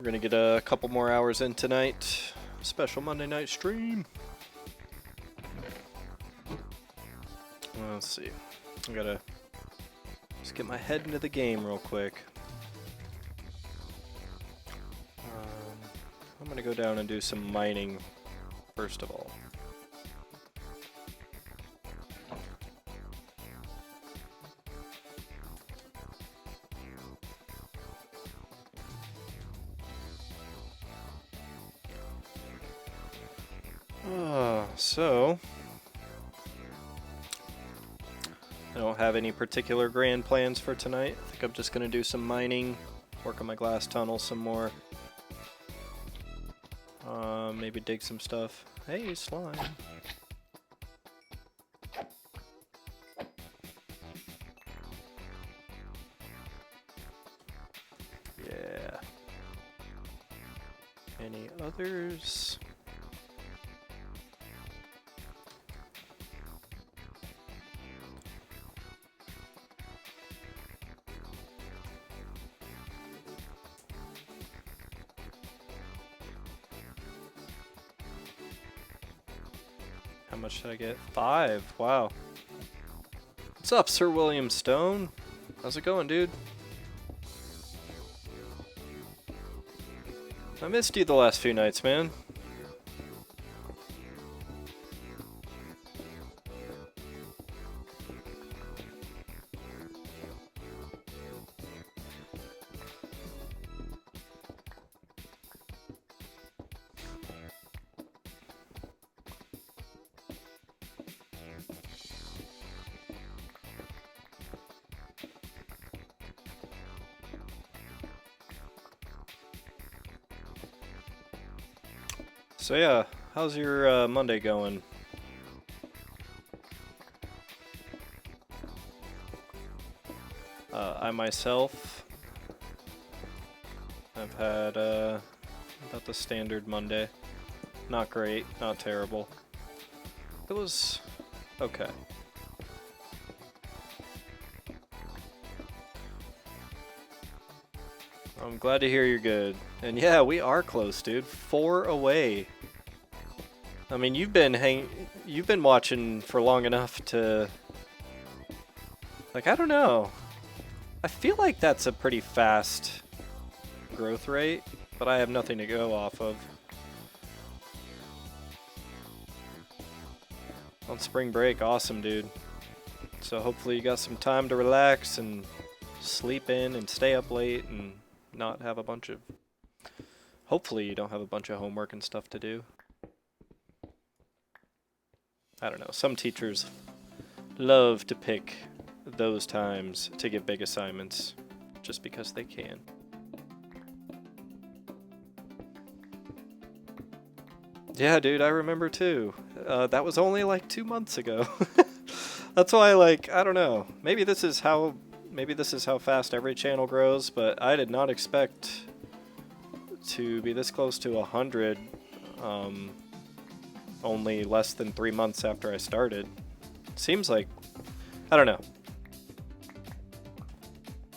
gonna get a couple more hours in tonight. Special Monday night stream. Let's see. I gotta just get my head into the game real quick. I'm gonna go down and do some mining first of all. So I don't have any particular grand plans for tonight. I think I'm just gonna do some mining, work on my glass tunnel some more. Maybe dig some stuff. Hey, slime. Yeah. Any others? How much did I get? 5. Wow. What's up, Sir William Stone? How's it going, dude? I missed you the last few nights, man. So yeah, how's your Monday going? I myself have had about the standard Monday. Not great, not terrible. It was okay. I'm glad to hear you're good. And yeah, we are close, dude. 4 away. I mean, you've been watching for long enough to, like, I don't know. I feel like that's a pretty fast growth rate, but I have nothing to go off of. On spring break, awesome, dude. So hopefully you got some time to relax and sleep in and stay up late and not have a bunch of, hopefully you don't have a bunch of homework and stuff to do. I don't know, some teachers love to pick those times to give big assignments just because they can. Yeah, dude, I remember too. That was only like 2 months ago. That's why, like, I don't know. Maybe this is how fast every channel grows, but I did not expect to be this close to 100 only less than 3 months after I started. Seems like, I don't know.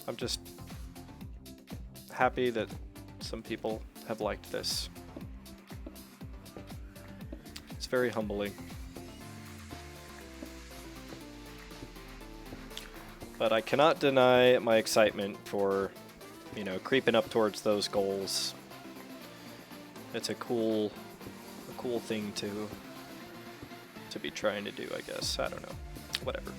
I'm just happy that some people have liked this. It's very humbling. But I cannot deny my excitement for, you know, creeping up towards those goals. It's a cool thing to be trying to do, I guess. I don't know. Whatever.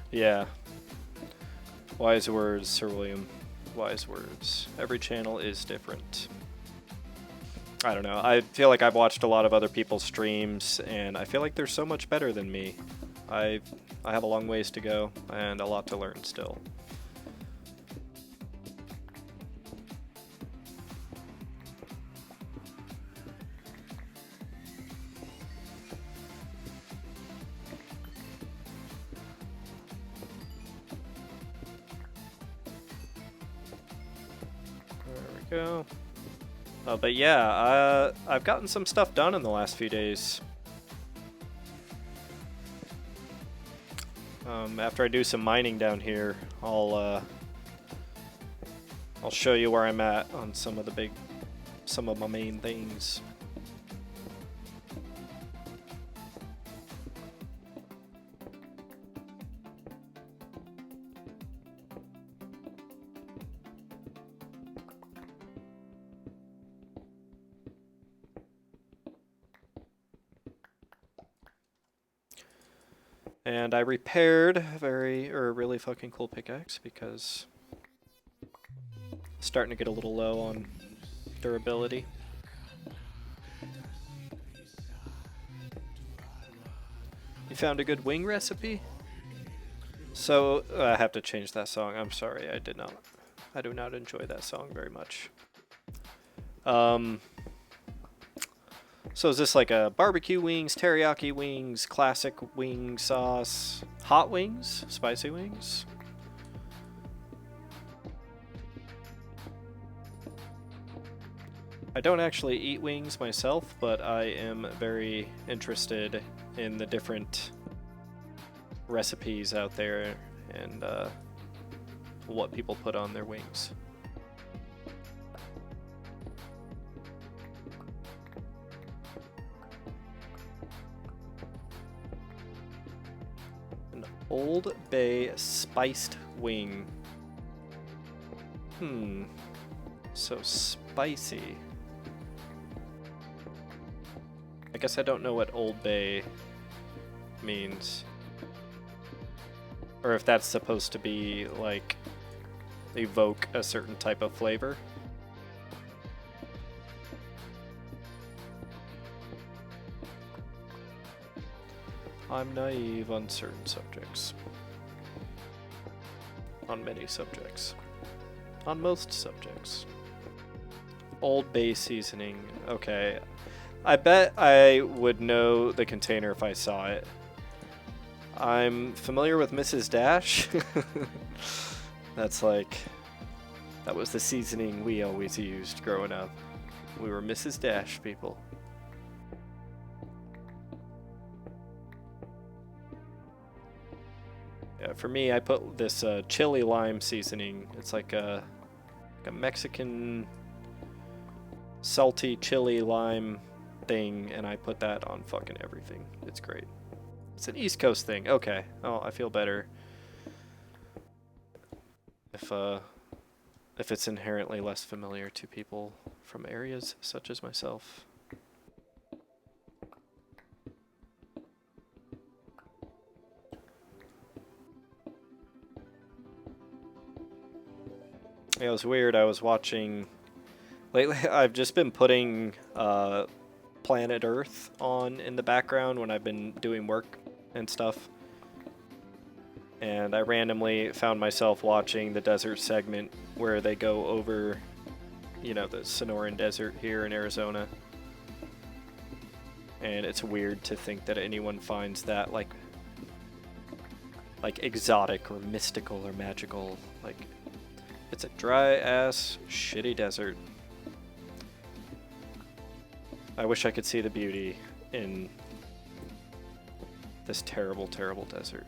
Yeah. Wise words, Sir William. Wise words. Every channel is different. I don't know. I feel like I've watched a lot of other people's streams, and I feel like they're so much better than me. I have a long ways to go, and a lot to learn still. Go. But yeah, I've gotten some stuff done in the last few days. After I do some mining down here, I'll show you where I'm at on some of my main things. And I repaired a really fucking cool pickaxe because it's starting to get a little low on durability. You found a good wing recipe? So I have to change that song. I'm sorry, I do not enjoy that song very much. So is this like a barbecue wings, teriyaki wings, classic wing sauce, hot wings, spicy wings? I don't actually eat wings myself, but I am very interested in the different recipes out there and what people put on their wings. Old Bay spiced wing. So spicy. I guess I don't know what Old Bay means. Or if that's supposed to be like evoke a certain type of flavor. I'm naive on certain subjects. On many subjects. On most subjects. Old Bay seasoning. Okay. I bet I would know the container if I saw it. I'm familiar with Mrs. Dash. That was the seasoning we always used growing up. We were Mrs. Dash people. Yeah, for me, I put this chili lime seasoning. It's like a Mexican salty chili lime thing, and I put that on fucking everything. It's great. It's an East Coast thing. Okay. Oh, I feel better if it's inherently less familiar to people from areas such as myself. Yeah, it was weird. I was watching lately. I've just been putting Planet Earth on in the background when I've been doing work and stuff. And I randomly found myself watching the desert segment where they go over, you know, the Sonoran Desert here in Arizona. And it's weird to think that anyone finds that like exotic or mystical or magical. Like, it's a dry ass shitty desert. I wish I could see the beauty in this terrible, terrible desert.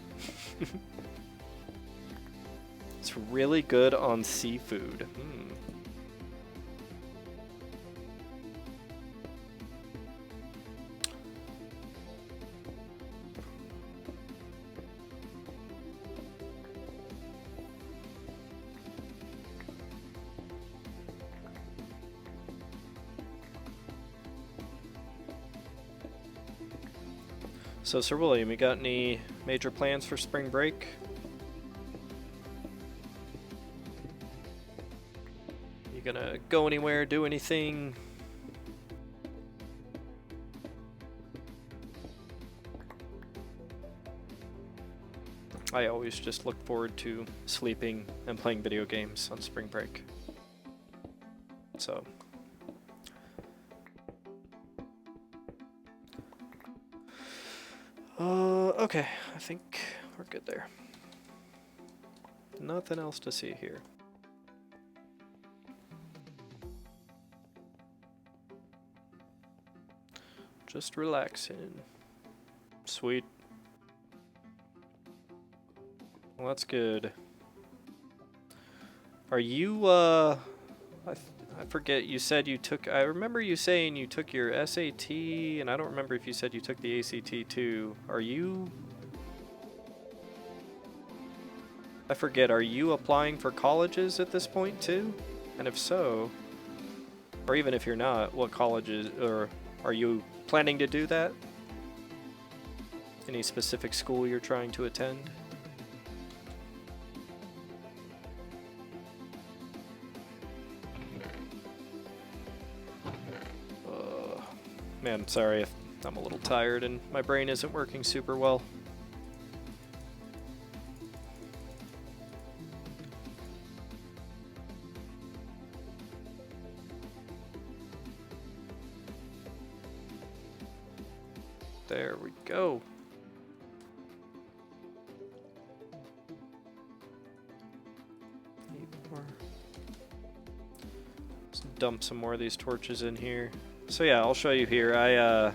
It's really good on seafood. So, Sir William, you got any major plans for spring break? You gonna go anywhere, do anything? I always just look forward to sleeping and playing video games on spring break. So... okay, I think we're good there. Nothing else to see here. Just relaxing. Sweet. Well, that's good. Are you, I forget, you said you took, I remember you saying you took your SAT, and I don't remember if you said you took the ACT too. Are you, I forget, are you applying for colleges at this point too? And if so, or even if you're not, what colleges, or are you planning to do that? Any specific school you're trying to attend? Man, sorry if I'm a little tired and my brain isn't working super well. There we go. Need more. Let's dump some more of these torches in here. So yeah, I'll show you here. Throw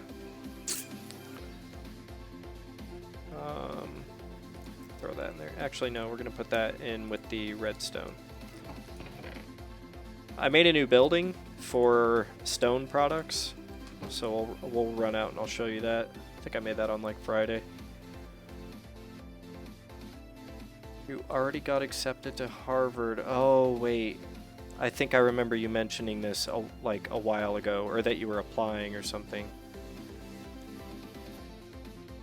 that in there. Actually, no, we're gonna put that in with the redstone. I made a new building for stone products, so we'll run out and I'll show you that. I think I made that on like Friday. You already got accepted to Harvard. Oh wait. I think I remember you mentioning this like a while ago, or that you were applying or something.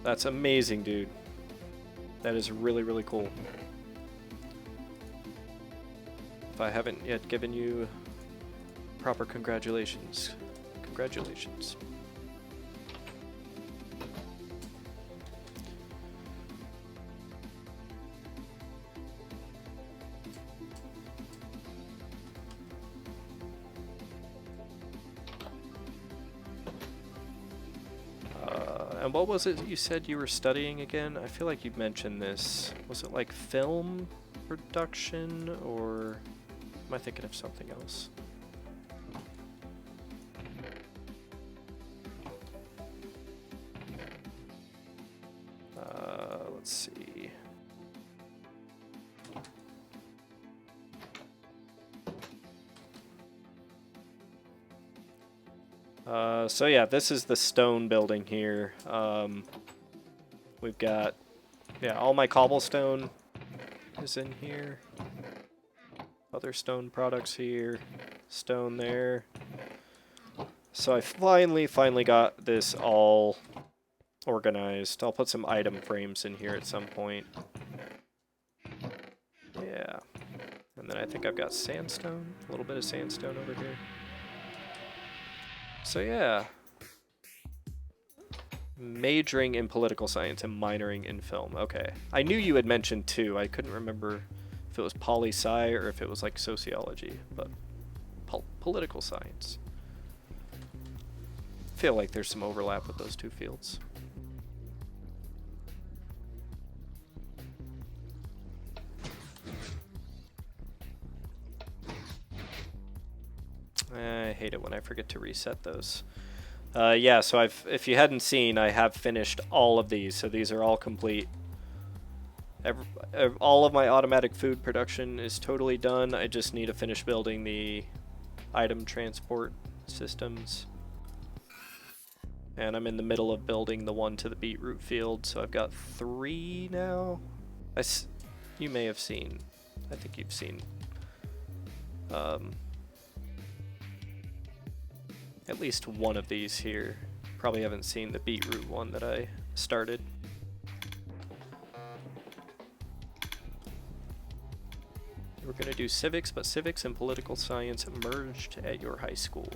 That's amazing, dude. That is really, really cool. If I haven't yet given you proper congratulations, congratulations. And what was it you said you were studying again? I feel like you mentioned this. Was it like film production, or am I thinking of something else? Let's see. So yeah, this is the stone building here. We've got, yeah, all my cobblestone is in here. Other stone products here, stone there. So I finally got this all organized. I'll put some item frames in here at some point. Yeah. And then I think I've got sandstone, a little bit of sandstone over here. So yeah, majoring in political science and minoring in film. Okay, I knew you had mentioned two. I couldn't remember if it was poli-sci or if it was like sociology, but political science. I feel like there's some overlap with those two fields. I hate it when I forget to reset those. Yeah, so if you hadn't seen, I have finished all of these, so these are all complete. All of my automatic food production is totally done. I just need to finish building the item transport systems. And I'm in the middle of building the one to the beetroot field, so I've got 3 now. You may have seen, I think you've seen, at least one of these here. Probably haven't seen the beetroot one that I started. We're going to do civics, but civics and political science merged at your high school.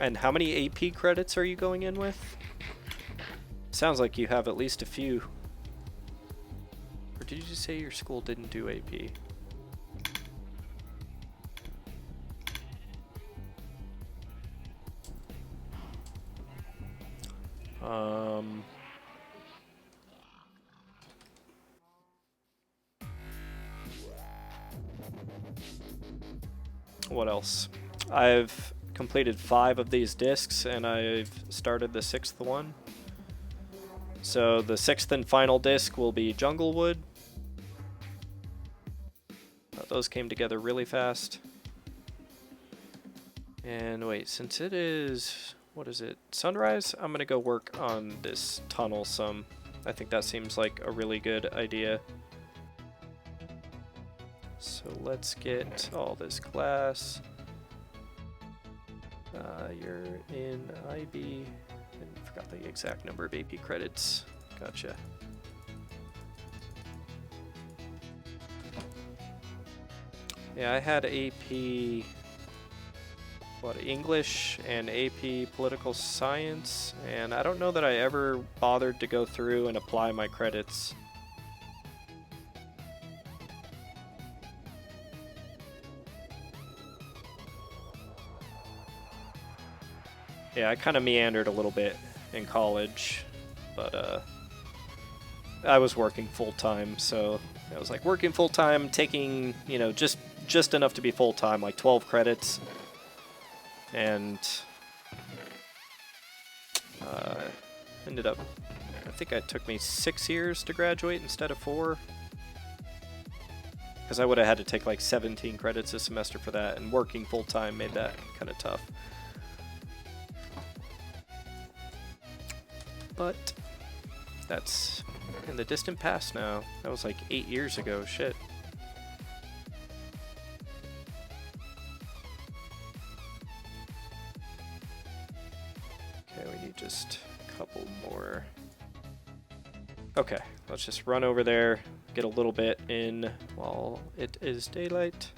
And how many AP credits are you going in with? Sounds like you have at least a few. Or did you say your school didn't do AP? What else? I've completed 5 of these discs and I've started the 6th one. So the 6th and final disc will be Junglewood. Those came together really fast. And wait, since it is, what is it, sunrise? I'm gonna go work on this tunnel some. I think that seems like a really good idea. So let's get all this glass. You're in IB, and forgot the exact number of AP credits. Gotcha. Yeah, I had AP, what, English and AP Political Science, and I don't know that I ever bothered to go through and apply my credits. Yeah, I kind of meandered a little bit in college, but I was working full-time, so I was like working full-time, taking, you know, just enough to be full-time, like 12 credits, and ended up, I think it took me 6 years to graduate instead of 4, because I would have had to take like 17 credits a semester for that, and working full-time made that kind of tough. But that's in the distant past now. That was like 8 years ago. Shit. Okay, we need just a couple more. Okay, let's just run over there, get a little bit in while it is daylight.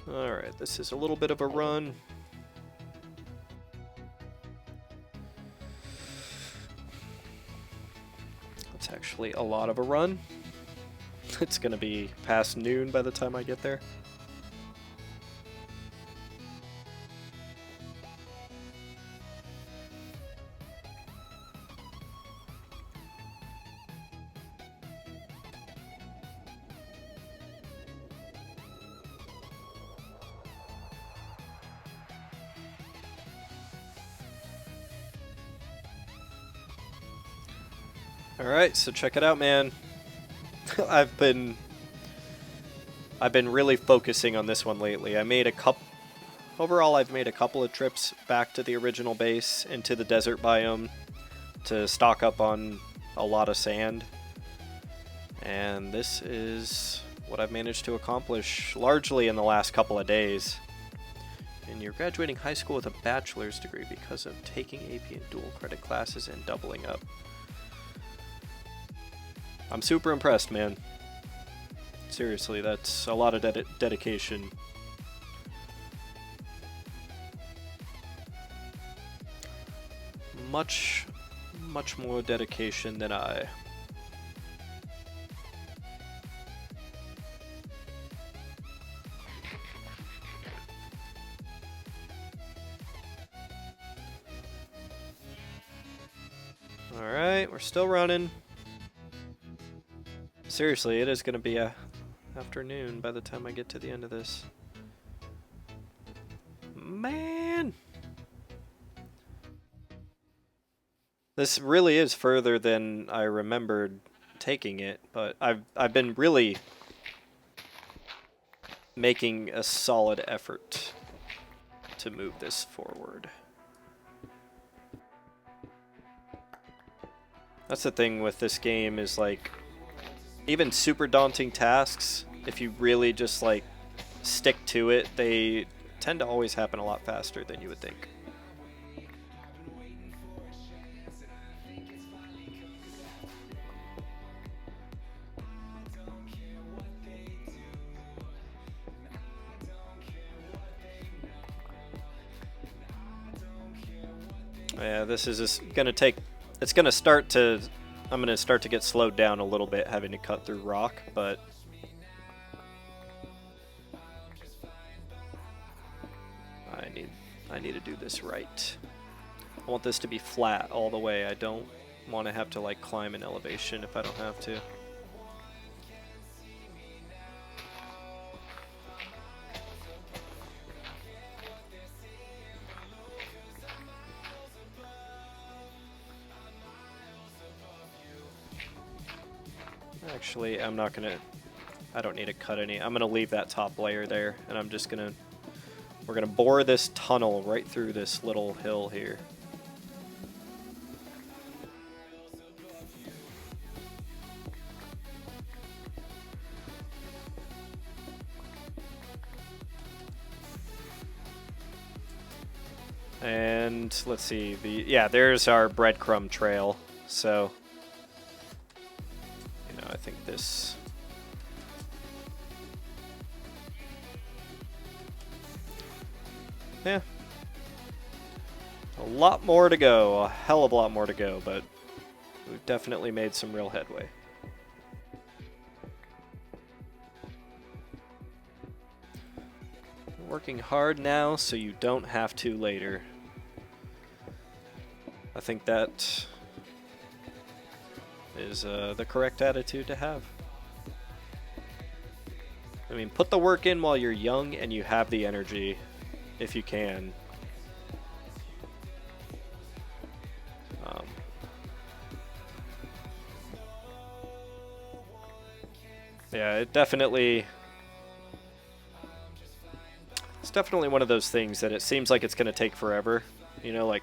Alright, this is a little bit of a run. It's actually a lot of a run. It's gonna be past noon by the time I get there. Alright, so check it out, man. I've been really focusing on this one lately. I made a couple overall I've made a couple of trips back to the original base into the desert biome to stock up on a lot of sand. And this is what I've managed to accomplish largely in the last couple of days. And you're graduating high school with a bachelor's degree because of taking AP and dual credit classes and doubling up. I'm super impressed, man. Seriously, that's a lot of dedication. Much more dedication than I. Alright, we're still running. Seriously, it is going to be a afternoon by the time I get to the end of this. Man! This really is further than I remembered taking it, but I've been really making a solid effort to move this forward. That's the thing with this game is like even super daunting tasks, if you really just like stick to it, they tend to always happen a lot faster than you would think. Yeah, this is just gonna take, it's gonna start to, I'm gonna start to get slowed down a little bit having to cut through rock, but I need to do this right. I want this to be flat all the way. I don't want to have to like climb an elevation if I don't have to. Actually, I'm not gonna, I don't need to cut any. I'm gonna leave that top layer there, and I'm just gonna, we're gonna bore this tunnel right through this little hill here. And let's see, yeah, there's our breadcrumb trail. So, you know, I think this, yeah, a lot more to go, a hell of a lot more to go, but we've definitely made some real headway. Working hard now so you don't have to later. I think that is the correct attitude to have. I mean, put the work in while you're young and you have the energy, if you can. Yeah, it's definitely one of those things that it seems like it's going to take forever. You know, like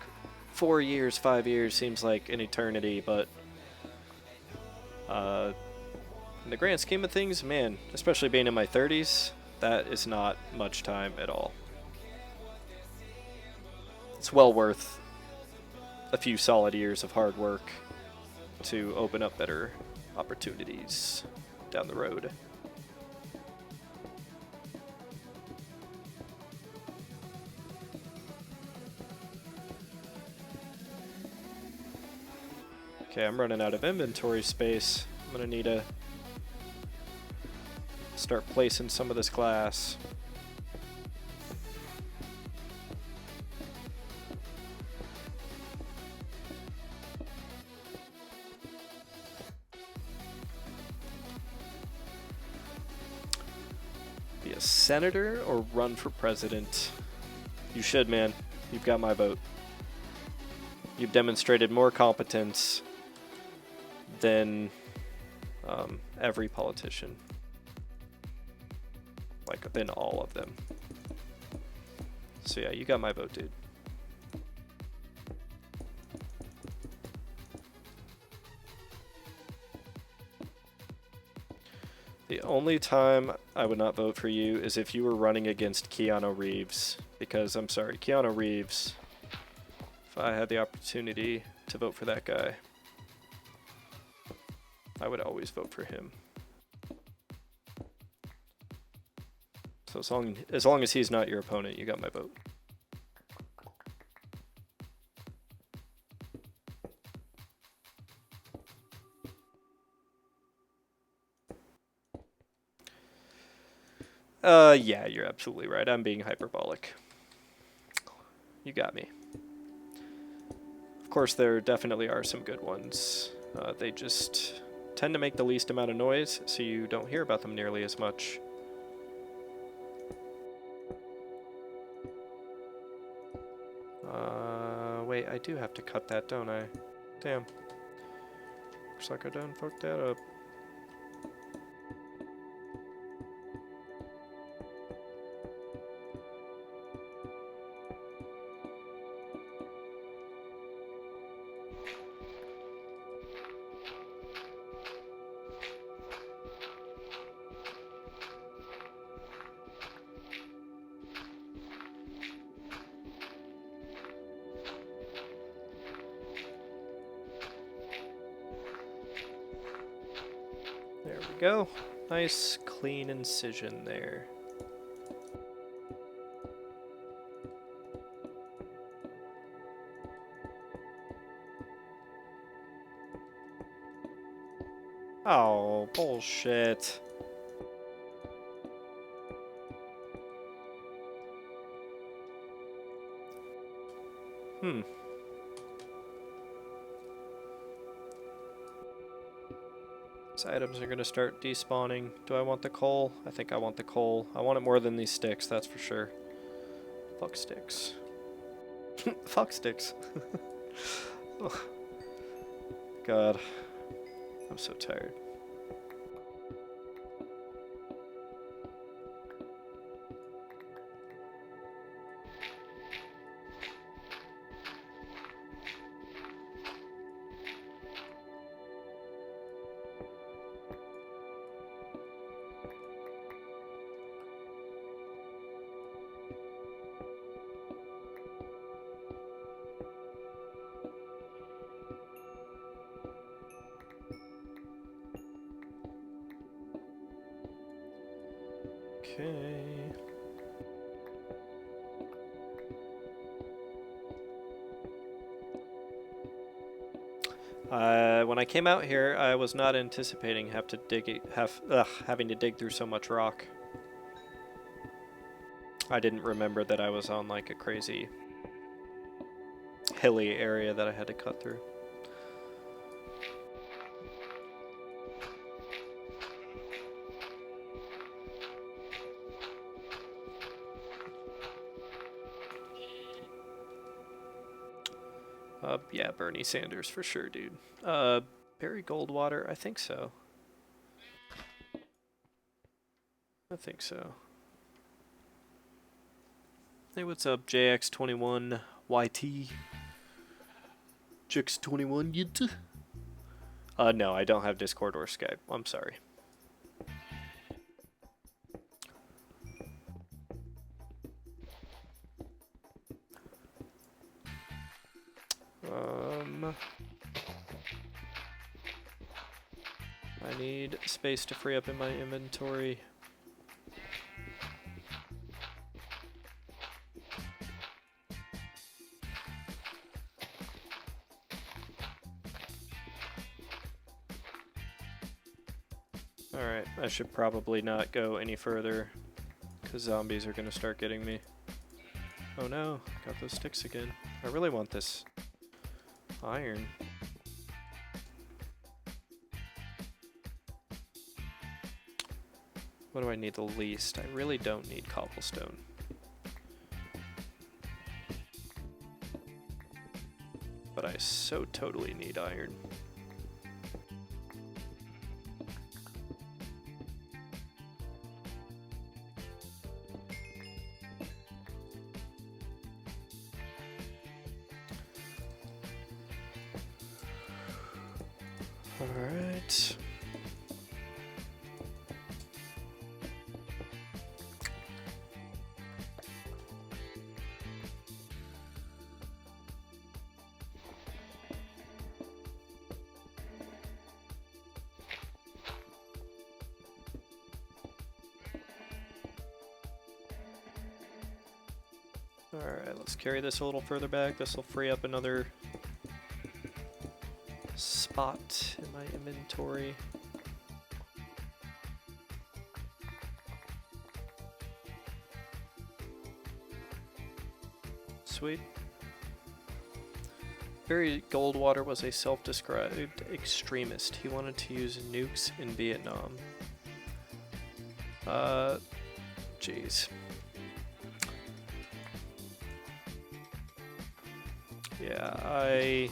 4 years, 5 years seems like an eternity, but in the grand scheme of things, man, especially being in my 30s, that is not much time at all. It's well worth a few solid years of hard work to open up better opportunities down the road. Okay, I'm running out of inventory space. I'm gonna need to start placing some of this glass. Be a senator or run for president? You should, man. You've got my vote. You've demonstrated more competence than every politician. Like, than all of them. So yeah, you got my vote, dude. The only time I would not vote for you is if you were running against Keanu Reeves. Because, I'm sorry, Keanu Reeves, if I had the opportunity to vote for that guy, I would always vote for him. So as long as he's not your opponent, you got my vote. Yeah, you're absolutely right. I'm being hyperbolic. You got me. Of course, there definitely are some good ones. They just tend to make the least amount of noise, so you don't hear about them nearly as much. Wait, I do have to cut that, don't I? Damn. Looks like I done fucked that up. There we go. Nice clean incision there. Oh, bullshit. These items are going to start despawning. Do I want the coal? I think I want the coal. I want it more than these sticks, that's for sure. Fuck sticks. Fuck sticks. Oh, God. I'm so tired. Okay. When I came out here, I was not anticipating having to dig through so much rock. I didn't remember that I was on like a crazy hilly area that I had to cut through. Yeah, Bernie Sanders for sure, dude. Barry Goldwater, I think so. I think so. Hey, what's up, JX21YT? JX21 YT? No, I don't have Discord or Skype. I'm sorry. I need space to free up in my inventory. Alright, I should probably not go any further, because zombies are going to start getting me. Oh no, got those sticks again. I really want this iron. What do I need the least? I really don't need cobblestone. But I so totally need iron. Alright. Alright, let's carry this a little further back. This will free up another spot in my inventory. Sweet. Barry Goldwater was a self-described extremist. He wanted to use nukes in Vietnam. Jeez. Yeah, I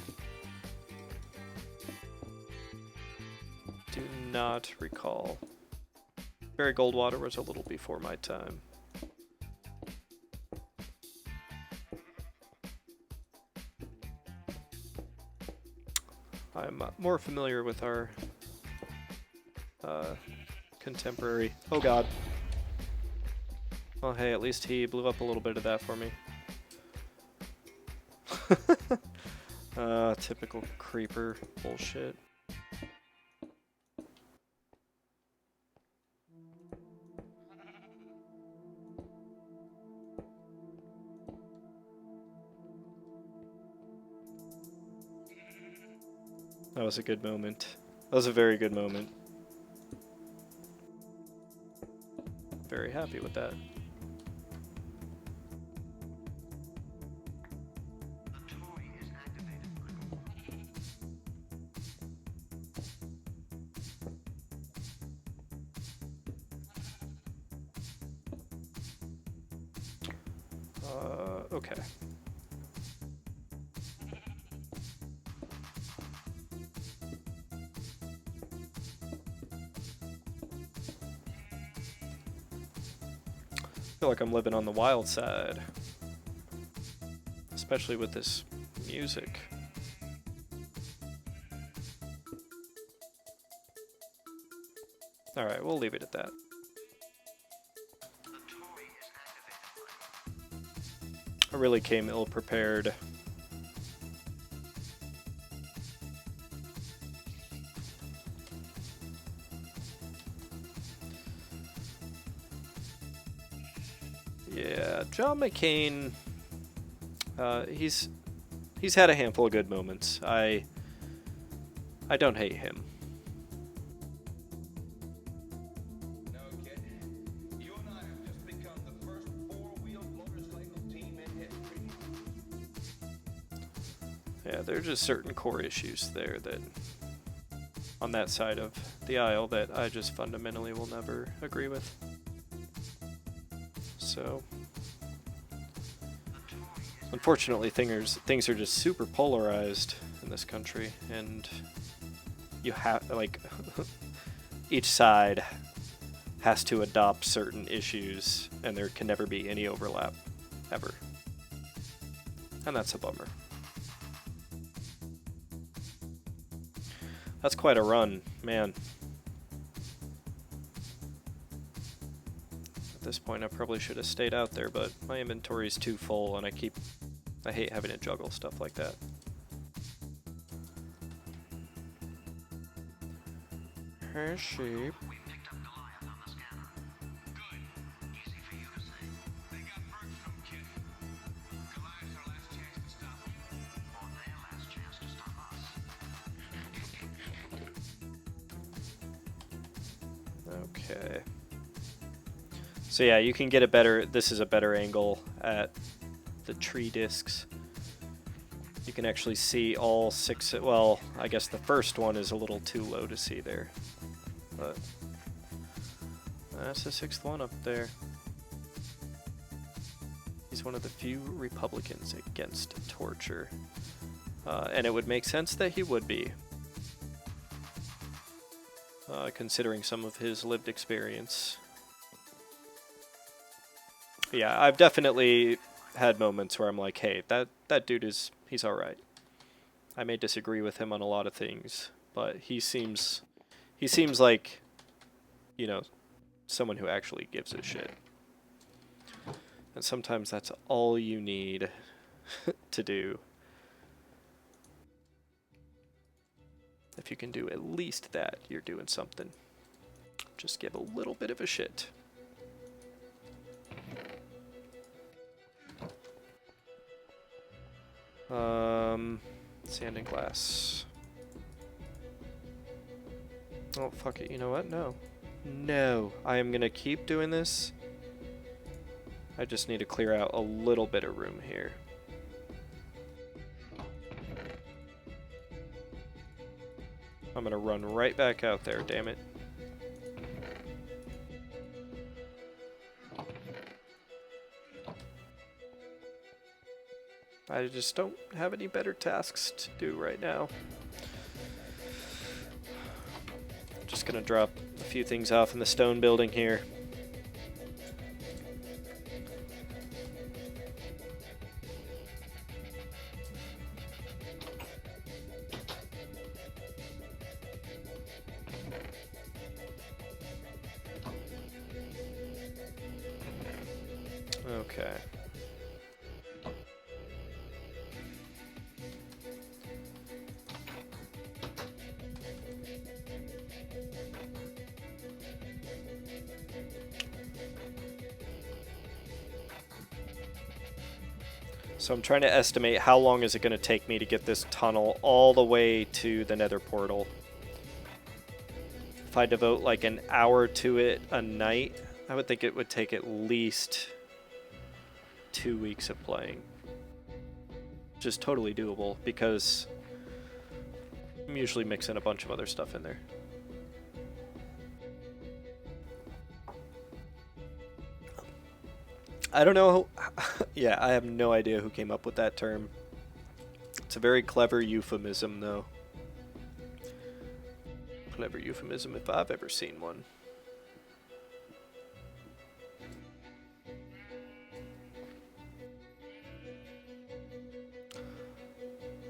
do not recall. Barry Goldwater was a little before my time. I'm more familiar with our contemporary. Oh god. Oh hey, at least he blew up a little bit of that for me. Typical creeper bullshit. That was a good moment. That was a very good moment. Very happy with that. Okay. I feel like I'm living on the wild side. Especially with this music. Alright, we'll leave it at that. I really came ill-prepared. Yeah, John McCain, he's had a handful of good moments. I don't hate him. No, kid. You and I have just become the first four-wheeled motorcycle team in history. Yeah, there are just certain core issues there that, on that side of the aisle, that I just fundamentally will never agree with. So, unfortunately, things are just super polarized in this country, and you have, like, each side has to adopt certain issues, and there can never be any overlap, ever. And that's a bummer. That's quite a run, man. At this point, I probably should have stayed out there, but my inventory is too full, and I hate having to juggle stuff like that. Her sheep. Okay. So yeah, you can get a better, this is a better angle at the tree discs. You can actually see all six, well, I guess the first one is a little too low to see there. But that's the sixth one up there. He's one of the few Republicans against torture. And it would make sense that he would be. Considering some of his lived experience. Yeah, I've definitely had moments where I'm like, hey, that dude he's alright. I may disagree with him on a lot of things, but he seems like, you know, someone who actually gives a shit. And sometimes that's all you need to do. If you can do at least that, you're doing something. Just give a little bit of a shit. Sand and glass. Oh, fuck it. You know what? No. No. I am gonna keep doing this. I just need to clear out a little bit of room here. I'm gonna run right back out there, damn it. I just don't have any better tasks to do right now. Just gonna drop a few things off in the stone building here. Okay. So I'm trying to estimate how long is it going to take me to get this tunnel all the way to the Nether portal. If I devote like an hour to it a night, I would think it would take at least 2 weeks of playing. Which is totally doable because I'm usually mixing a bunch of other stuff in there. I don't know. Yeah, I have no idea who came up with that term. It's a very clever euphemism, though. Clever euphemism if I've ever seen one.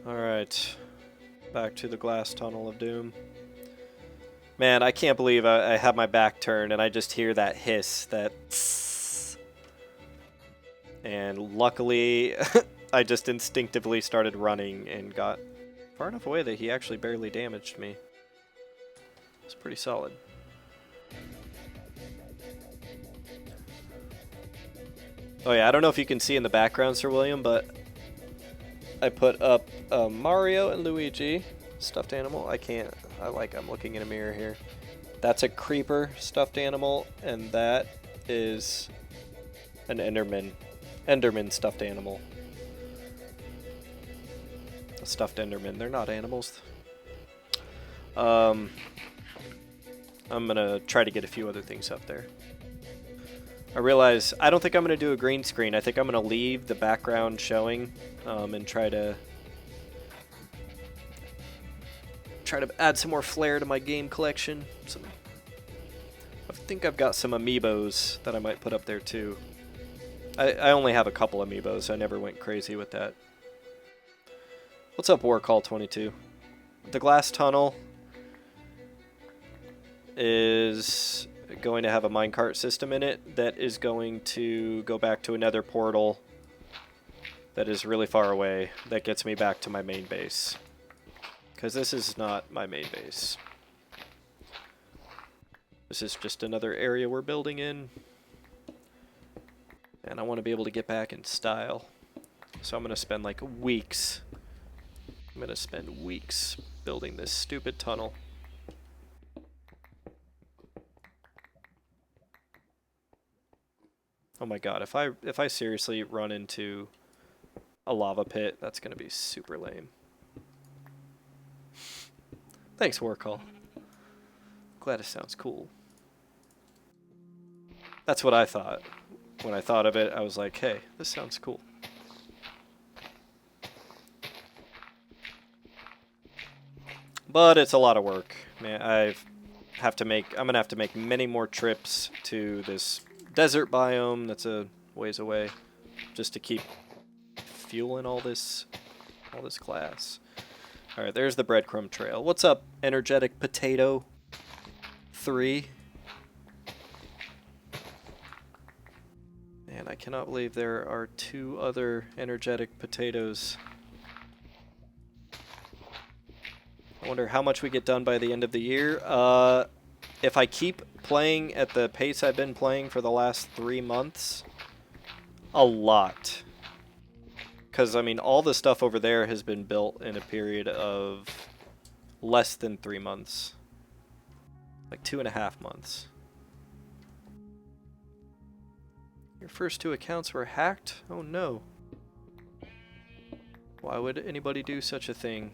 Alright. Back to the glass tunnel of doom. Man, I can't believe I have my back turned and I just hear that hiss, that tss. And luckily, I just instinctively started running and got far enough away that he actually barely damaged me. It's pretty solid. Oh yeah, I don't know if you can see in the background, Sir William, but I put up Mario and Luigi stuffed animal. I'm looking in a mirror here. That's a creeper stuffed animal, and that is an Enderman stuffed animal. A stuffed Enderman. They're not animals. I'm gonna try to get a few other things up there. I realize I don't think I'm gonna do a green screen. I think I'm gonna leave the background showing and try to add some more flair to my game collection. I think I've got some amiibos that I might put up there too. I only have a couple amiibos. I never went crazy with that. What's up, Warcall22? The glass tunnel is going to have a minecart system in it that is going to go back to another portal that is really far away that gets me back to my main base. Because this is not my main base. This is just another area we're building in. And I want to be able to get back in style. So I'm going to spend like weeks. I'm going to spend weeks building this stupid tunnel. Oh my god, if I seriously run into a lava pit, that's going to be super lame. Thanks, Warcall. Glad it sounds cool. That's what I thought. When I thought of it, I was like, hey, this sounds cool. But it's a lot of work. Man, I'm gonna have to make many more trips to this desert biome that's a ways away just to keep fueling all this glass. Alright, there's the breadcrumb trail. What's up, Energetic Potato 3? Man, I cannot believe there are 2 other energetic potatoes. I wonder how much we get done by the end of the year. If I keep playing at the pace I've been playing for the last 3 months, a lot. Because, I mean, all the stuff over there has been built in a period of less than 3 months. Like 2.5 months. Your first 2 accounts were hacked? Oh no. Why would anybody do such a thing?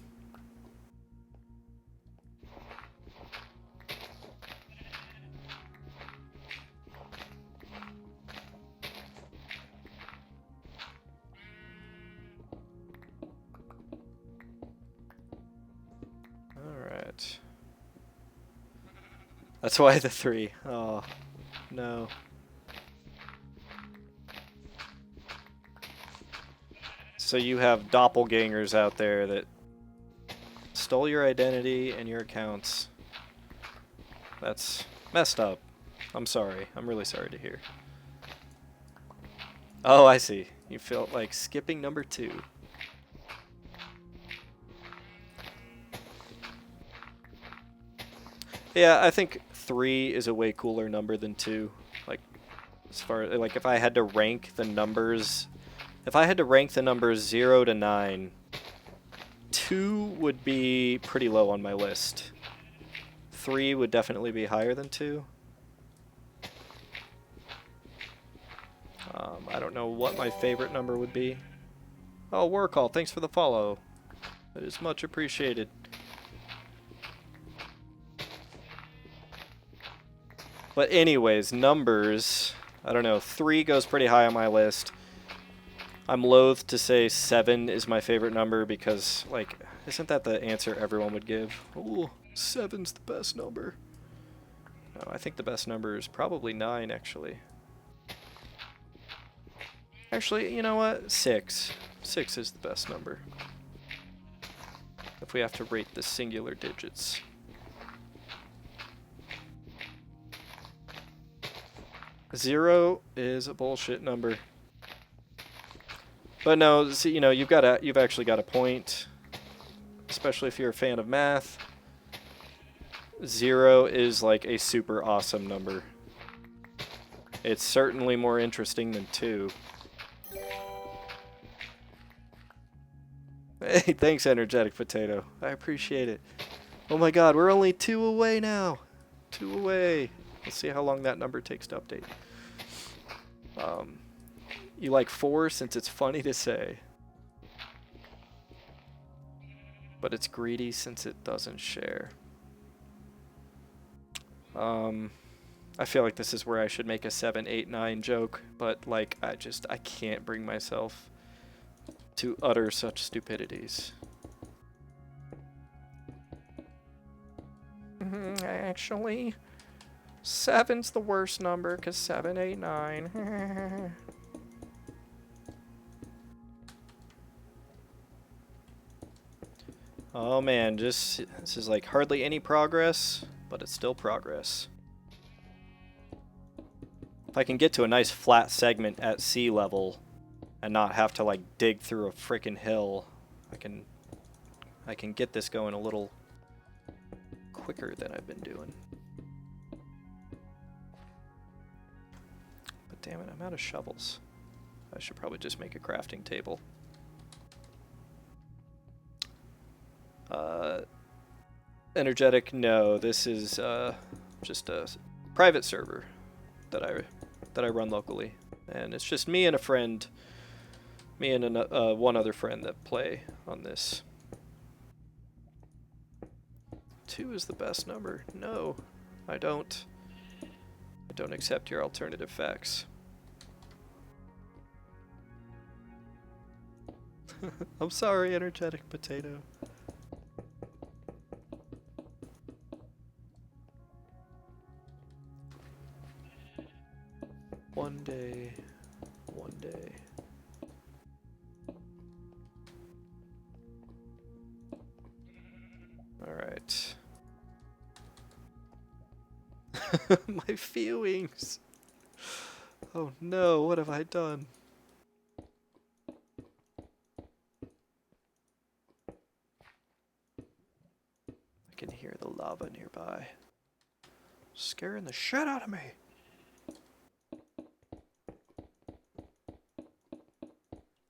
Alright. That's why the 3. Oh, no. So you have doppelgangers out there that stole your identity and your accounts. That's messed up. I'm sorry. I'm really sorry to hear. Oh, I see. You felt like skipping number 2. Yeah, I think 3 is a way cooler number than 2. Like, as far as, like, if I had to rank the numbers... If I had to rank the numbers 0 to 9, 2 would be pretty low on my list. 3 would definitely be higher than 2. I don't know what my favorite number would be. Oh, Warcall, thanks for the follow. That is much appreciated. But anyways, numbers... I don't know. 3 goes pretty high on my list. I'm loath to say 7 is my favorite number because, like, isn't that the answer everyone would give? Ooh, 7's the best number. No, I think the best number is probably 9, actually. Actually, you know what? 6. 6 is the best number. If we have to rate the singular digits. Zero is a bullshit number. But no, see, you know, you've actually got a point, especially if you're a fan of math. 0 is like a super awesome number. It's certainly more interesting than 2. Hey, thanks, Energetic Potato. I appreciate it. Oh my god, we're only 2 away now. 2 away. Let's see how long that number takes to update. You like 4 since it's funny to say. But it's greedy since it doesn't share. I feel like this is where I should make a 7, 8, 9 joke, but like I can't bring myself to utter such stupidities. Actually, 7's the worst number because 7, 8, 9. Oh man, this is like hardly any progress, but it's still progress. If I can get to a nice flat segment at sea level and not have to like dig through a frickin' hill, I can get this going a little quicker than I've been doing. But damn it, I'm out of shovels. I should probably just make a crafting table. Energetic, no, this is just a private server that I run locally, and it's just me and a friend, me and one other friend that play on this. 2 is the best number. No, I don't accept your alternative facts. I'm sorry, Energetic Potato. One day. All right. My feelings. Oh no, what have I done? I can hear the lava nearby. Scaring the shit out of me.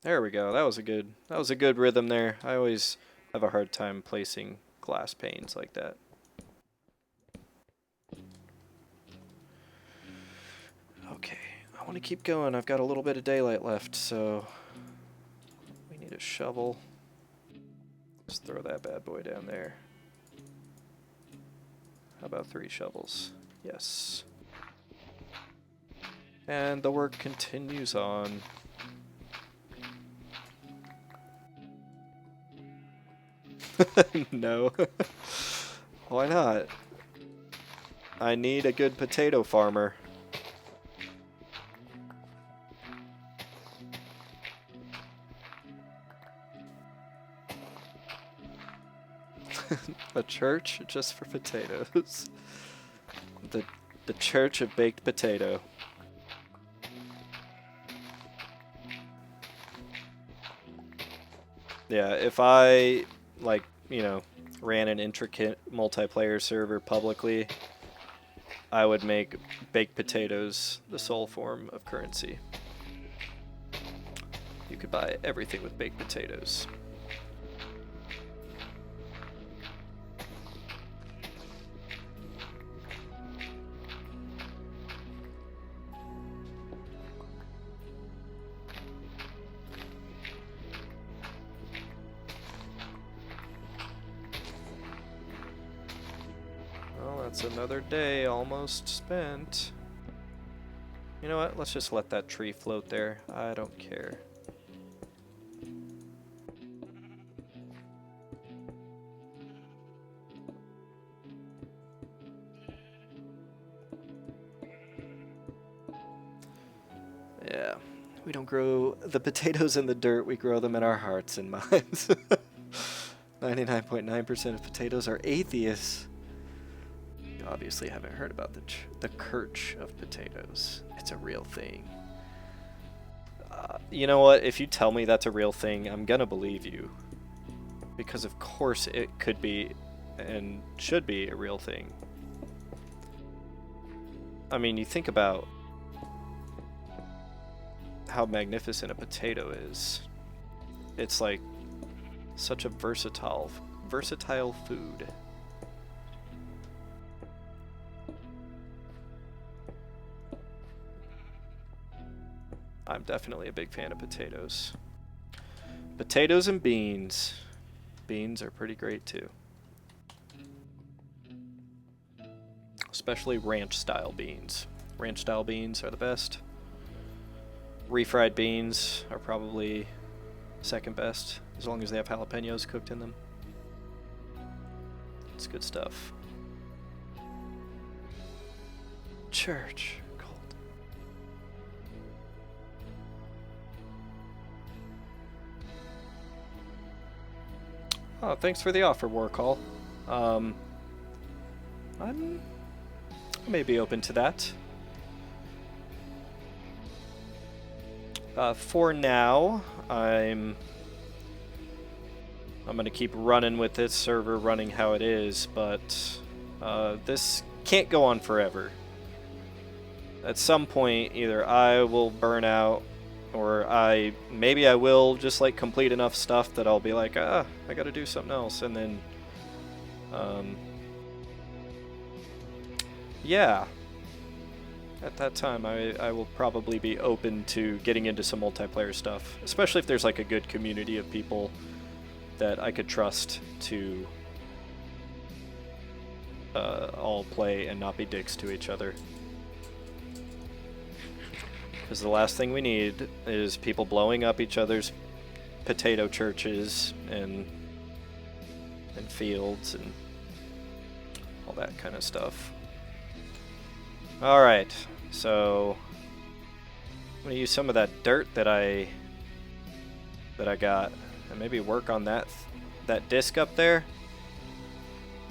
There we go. That was a good rhythm there. I always have a hard time placing glass panes like that. Okay, I want to keep going. I've got a little bit of daylight left, so we need a shovel. Let's throw that bad boy down there. How about 3 shovels? Yes. And the work continues on. No. Why not? I need a good potato farmer. A church just for potatoes. The Church of Baked Potato. Yeah, if I, like, you know, ran an intricate multiplayer server publicly, I would make baked potatoes the sole form of currency. You could buy everything with baked potatoes. Well, that's another day almost spent. You know what? Let's just let that tree float there. I don't care. Yeah. We don't grow the potatoes in the dirt, we grow them in our hearts and minds. 99.9% of potatoes are atheists. You obviously haven't heard about the kirch of potatoes. It's a real thing. You know what? If you tell me that's a real thing, I'm gonna believe you. Because of course it could be and should be a real thing. I mean, you think about how magnificent a potato is. It's like such a versatile food. I'm definitely a big fan of potatoes. Potatoes and beans. Beans are pretty great too. Especially ranch style beans. Ranch style beans are the best. Refried beans are probably second best, as long as they have jalapenos cooked in them. It's good stuff. Church. Cold. Oh, thanks for the offer, Warcall. I may be open to that. For now, I'm gonna keep running with this server running how it is, but this can't go on forever. At some point, either I will burn out, or maybe I will just like complete enough stuff that I'll be like, I gotta do something else, and then, yeah. At that time, I will probably be open to getting into some multiplayer stuff, especially if there's like a good community of people that I could trust to all play and not be dicks to each other. Because the last thing we need is people blowing up each other's potato churches and fields and all that kind of stuff. Alright, so I'm gonna use some of that dirt that I got and maybe work on that disc up there.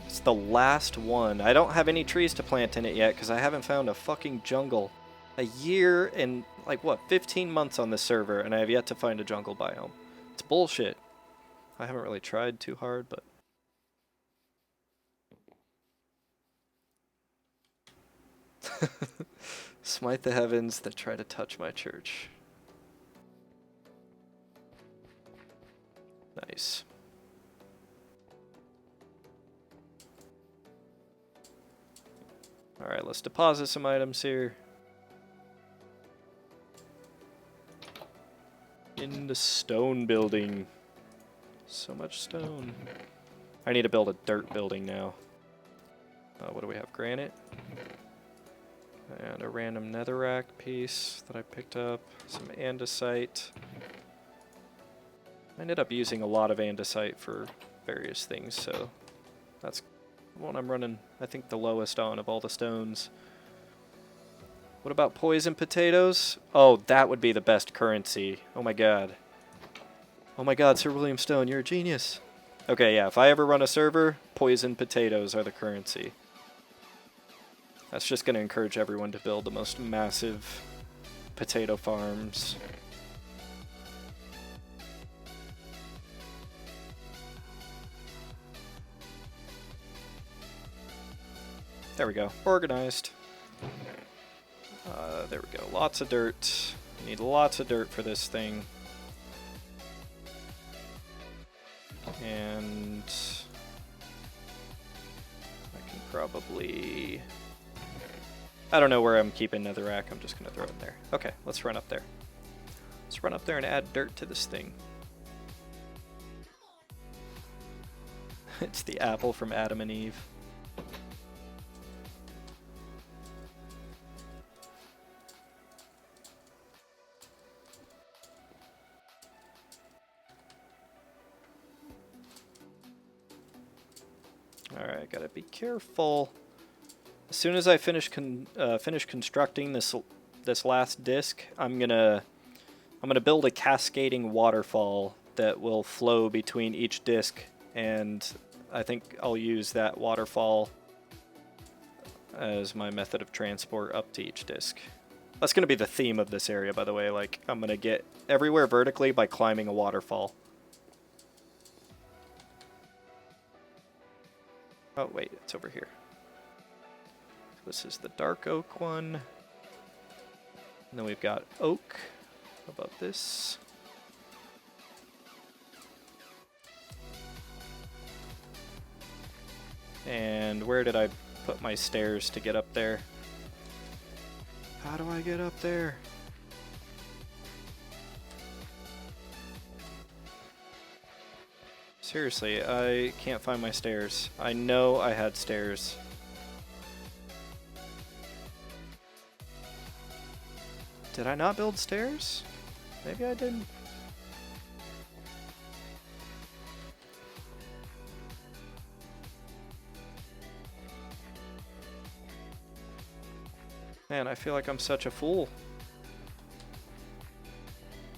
It's the last one. I don't have any trees to plant in it yet because I haven't found a fucking jungle. A year and like what, 15 months on this server and I have yet to find a jungle biome. It's bullshit. I haven't really tried too hard, but smite the heavens that try to touch my church. Nice. Alright, let's deposit some items here. In the stone building. So much stone. I need to build a dirt building now. What do we have? Granite? And a random netherrack piece that I picked up. Some andesite. I ended up using a lot of andesite for various things, so that's what I'm running, I think, the lowest on of all the stones. What about poison potatoes? Oh, that would be the best currency. Oh my god. Oh my god, Sir William Stone, you're a genius. Okay, yeah, if I ever run a server, poison potatoes are the currency. That's just going to encourage everyone to build the most massive potato farms. There we go. Organized. There we go. Lots of dirt. We need lots of dirt for this thing. And I can probably... I don't know where I'm keeping netherrack. I'm just going to throw it in there. Okay, let's run up there. Let's run up there and add dirt to this thing. It's the apple from Adam and Eve. Alright, gotta be careful. As soon as I finish constructing this last disc, I'm gonna build a cascading waterfall that will flow between each disc, and I think I'll use that waterfall as my method of transport up to each disc. That's gonna be the theme of this area, by the way. Like, I'm gonna get everywhere vertically by climbing a waterfall. Oh wait, it's over here. This is the dark oak one. And then we've got oak above this. And where did I put my stairs to get up there? How do I get up there? Seriously, I can't find my stairs. I know I had stairs. Did I not build stairs? Maybe I didn't. Man, I feel like I'm such a fool.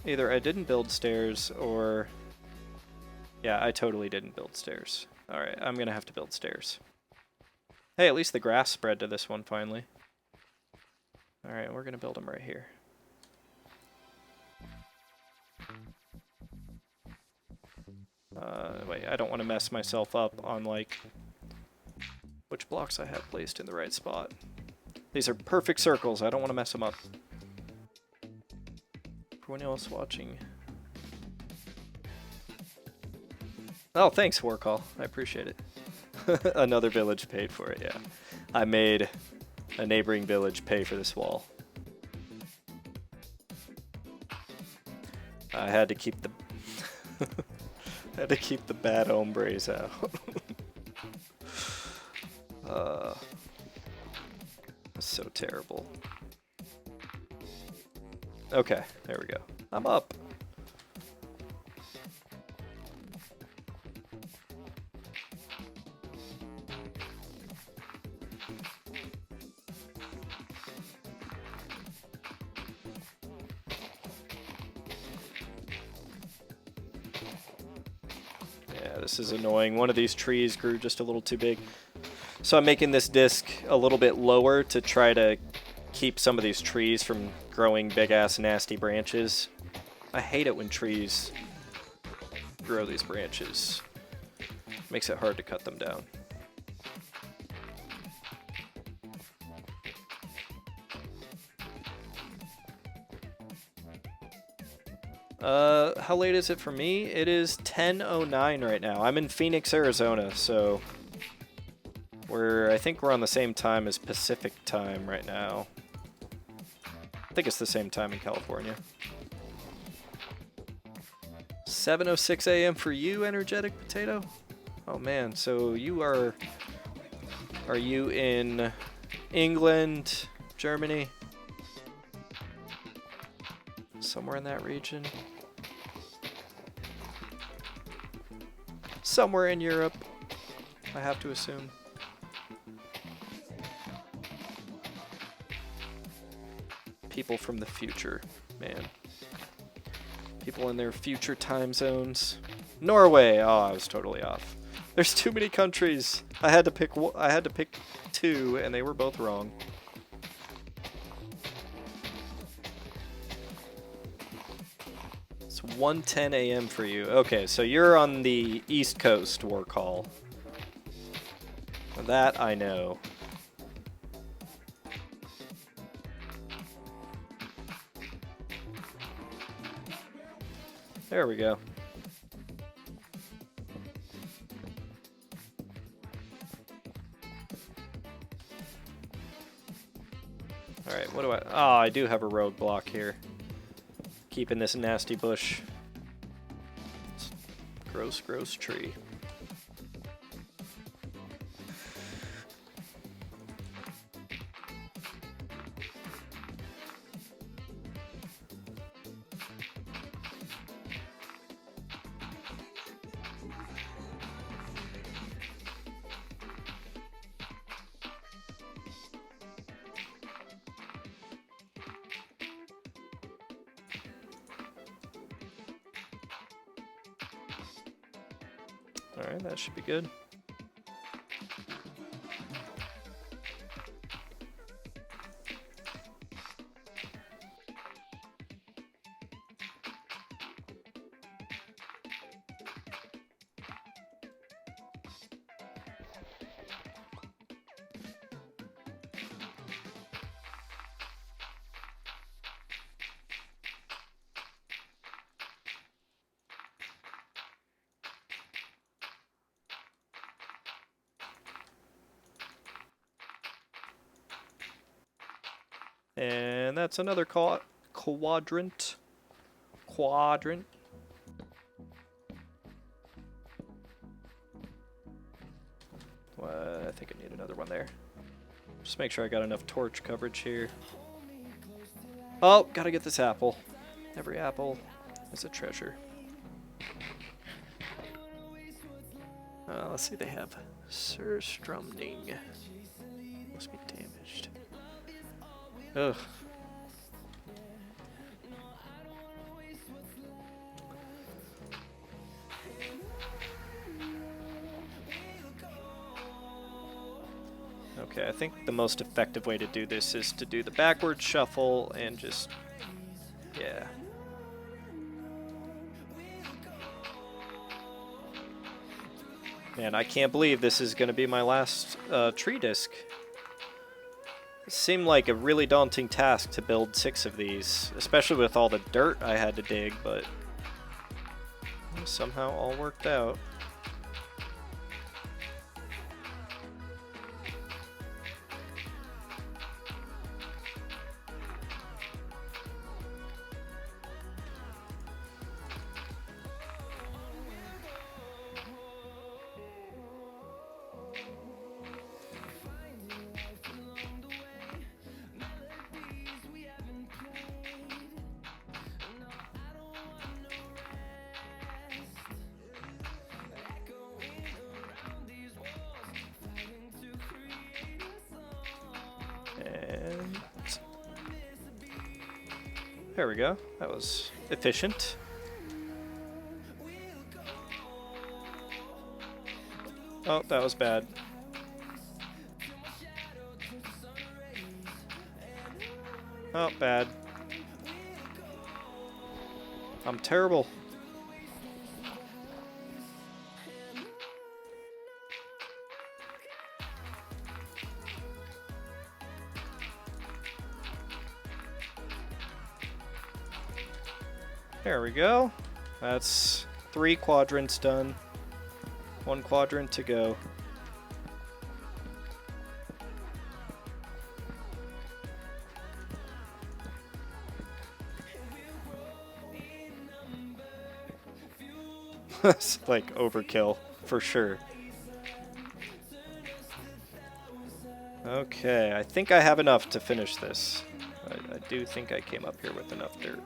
Either I didn't build stairs or... Yeah, I totally didn't build stairs. Alright, I'm gonna have to build stairs. Hey, at least the grass spread to this one finally. Alright, we're gonna build them right here. Wait, I don't want to mess myself up on, like, which blocks I have placed in the right spot. These are perfect circles. I don't want to mess them up. For anyone else watching. Oh, thanks, Warcall. I appreciate it. Another village paid for it, yeah. I made a neighboring village pay for this wall. I had to keep the... had to keep the bad hombres out. So terrible. Okay, there we go. I'm up. Yeah, this is annoying. One of these trees grew just a little too big. So I'm making this disc a little bit lower to try to keep some of these trees from growing big-ass nasty branches. I hate it when trees grow these branches. Makes it hard to cut them down. How late is it for me? It is 10:09 right now. I'm in Phoenix, Arizona, so... I think we're on the same time as Pacific time right now. I think it's the same time in California. 7:06 a.m. for you, Energetic Potato? Oh man, so you are you in England, Germany? Somewhere in that region? Somewhere in Europe, I have to assume. People from the future, man. People in their future time zones. Norway. Oh, I was totally off. There's too many countries. I had to pick two, and they were both wrong. It's 1:10 a.m. for you. Okay, so you're on the East Coast, Warcall. That I know. There we go. Alright, what do I... Oh, I do have a roadblock here. Keeping this nasty bush. Gross, gross tree. Alright, that should be good. And that's another quadrant. Quadrant. Well, I think I need another one there. Just make sure I got enough torch coverage here. Oh, gotta get this apple. Every apple is a treasure. Let's see, they have surstrumning. Must be damaged. Ugh. Okay, I think the most effective way to do this is to do the backward shuffle and just, yeah. Man, I can't believe this is going to be my last tree disc. It seemed like a really daunting task to build 6 of these, especially with all the dirt I had to dig, but somehow all worked out. And there we go. That was efficient. Oh, that was bad. Oh, bad. I'm terrible. There we go. That's 3 quadrants done. 1 quadrant to go. It's like overkill, for sure. Okay, I think I have enough to finish this. I do think I came up here with enough dirt.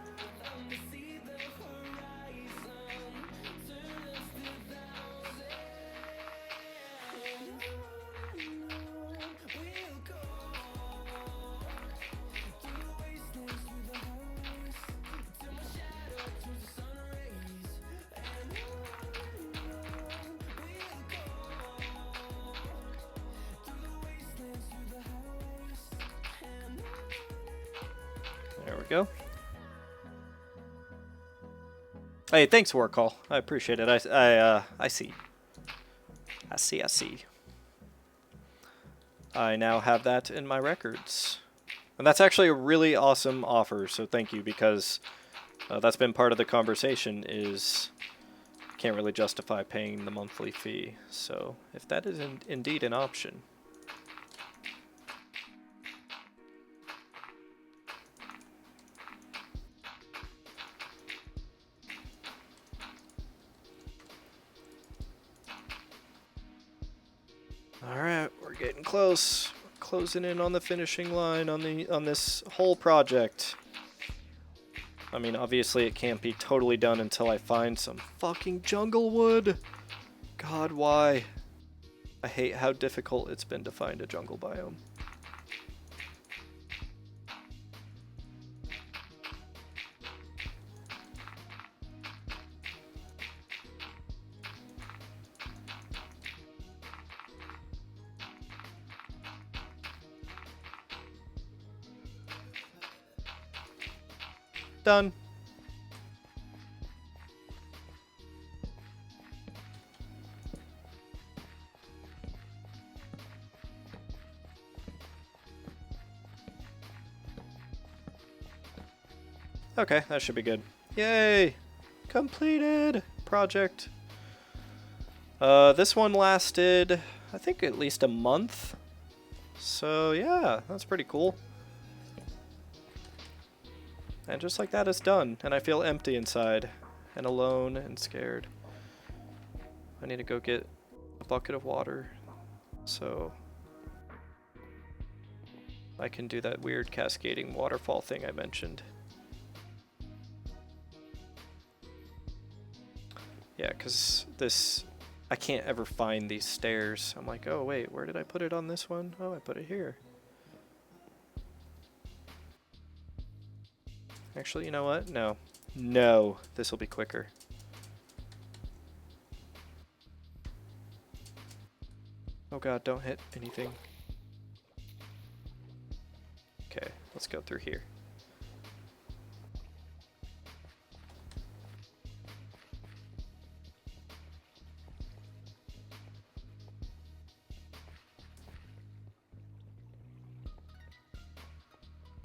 There we go. Hey, thanks, Warcall. I appreciate it. I see. I see. I now have that in my records. And that's actually a really awesome offer, so thank you, because that's been part of the conversation, is can't really justify paying the monthly fee. So if that is indeed an option. Alright, we're getting close. We're closing in on the finishing line on this whole project. I mean, obviously it can't be totally done until I find some fucking jungle wood. God, why? I hate how difficult it's been to find a jungle biome. Done. Okay, that should be good. Yay! Completed project. This one lasted, I think, at least a month. So yeah, that's pretty cool. And just like that, it's done. And I feel empty inside, and alone, and scared. I need to go get a bucket of water, so I can do that weird cascading waterfall thing I mentioned. Yeah, because this, I can't ever find these stairs. I'm like, oh wait, where did I put it on this one? Oh, I put it here. Actually, you know what? No. No, this will be quicker. Oh god, don't hit anything. Okay, let's go through here.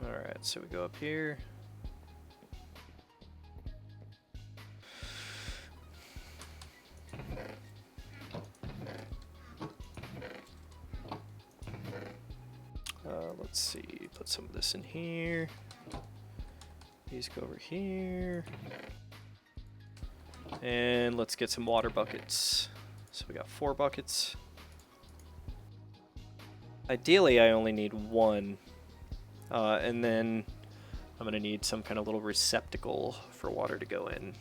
Alright, so we go up here. Let's see, put some of this in here. These go over here. And let's get some water buckets. So we got 4 buckets. Ideally, I only need 1. And then I'm going to need some kind of little receptacle for water to go in.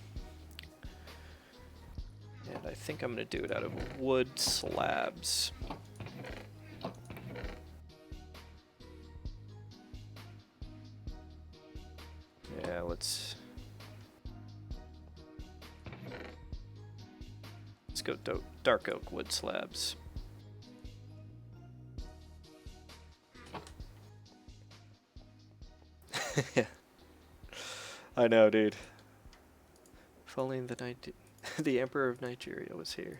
And I think I'm going to do it out of wood slabs. Yeah, let's go dark oak wood slabs. Yeah. I know, dude. If only the Emperor of Nigeria was here.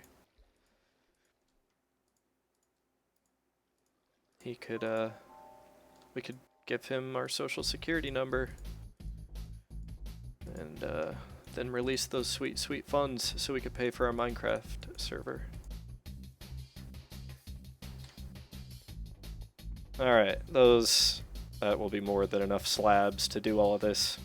He could, we could give him our social security number. And, then release those sweet, sweet funds so we could pay for our Minecraft server. Alright, that will be more than enough slabs to do all of this.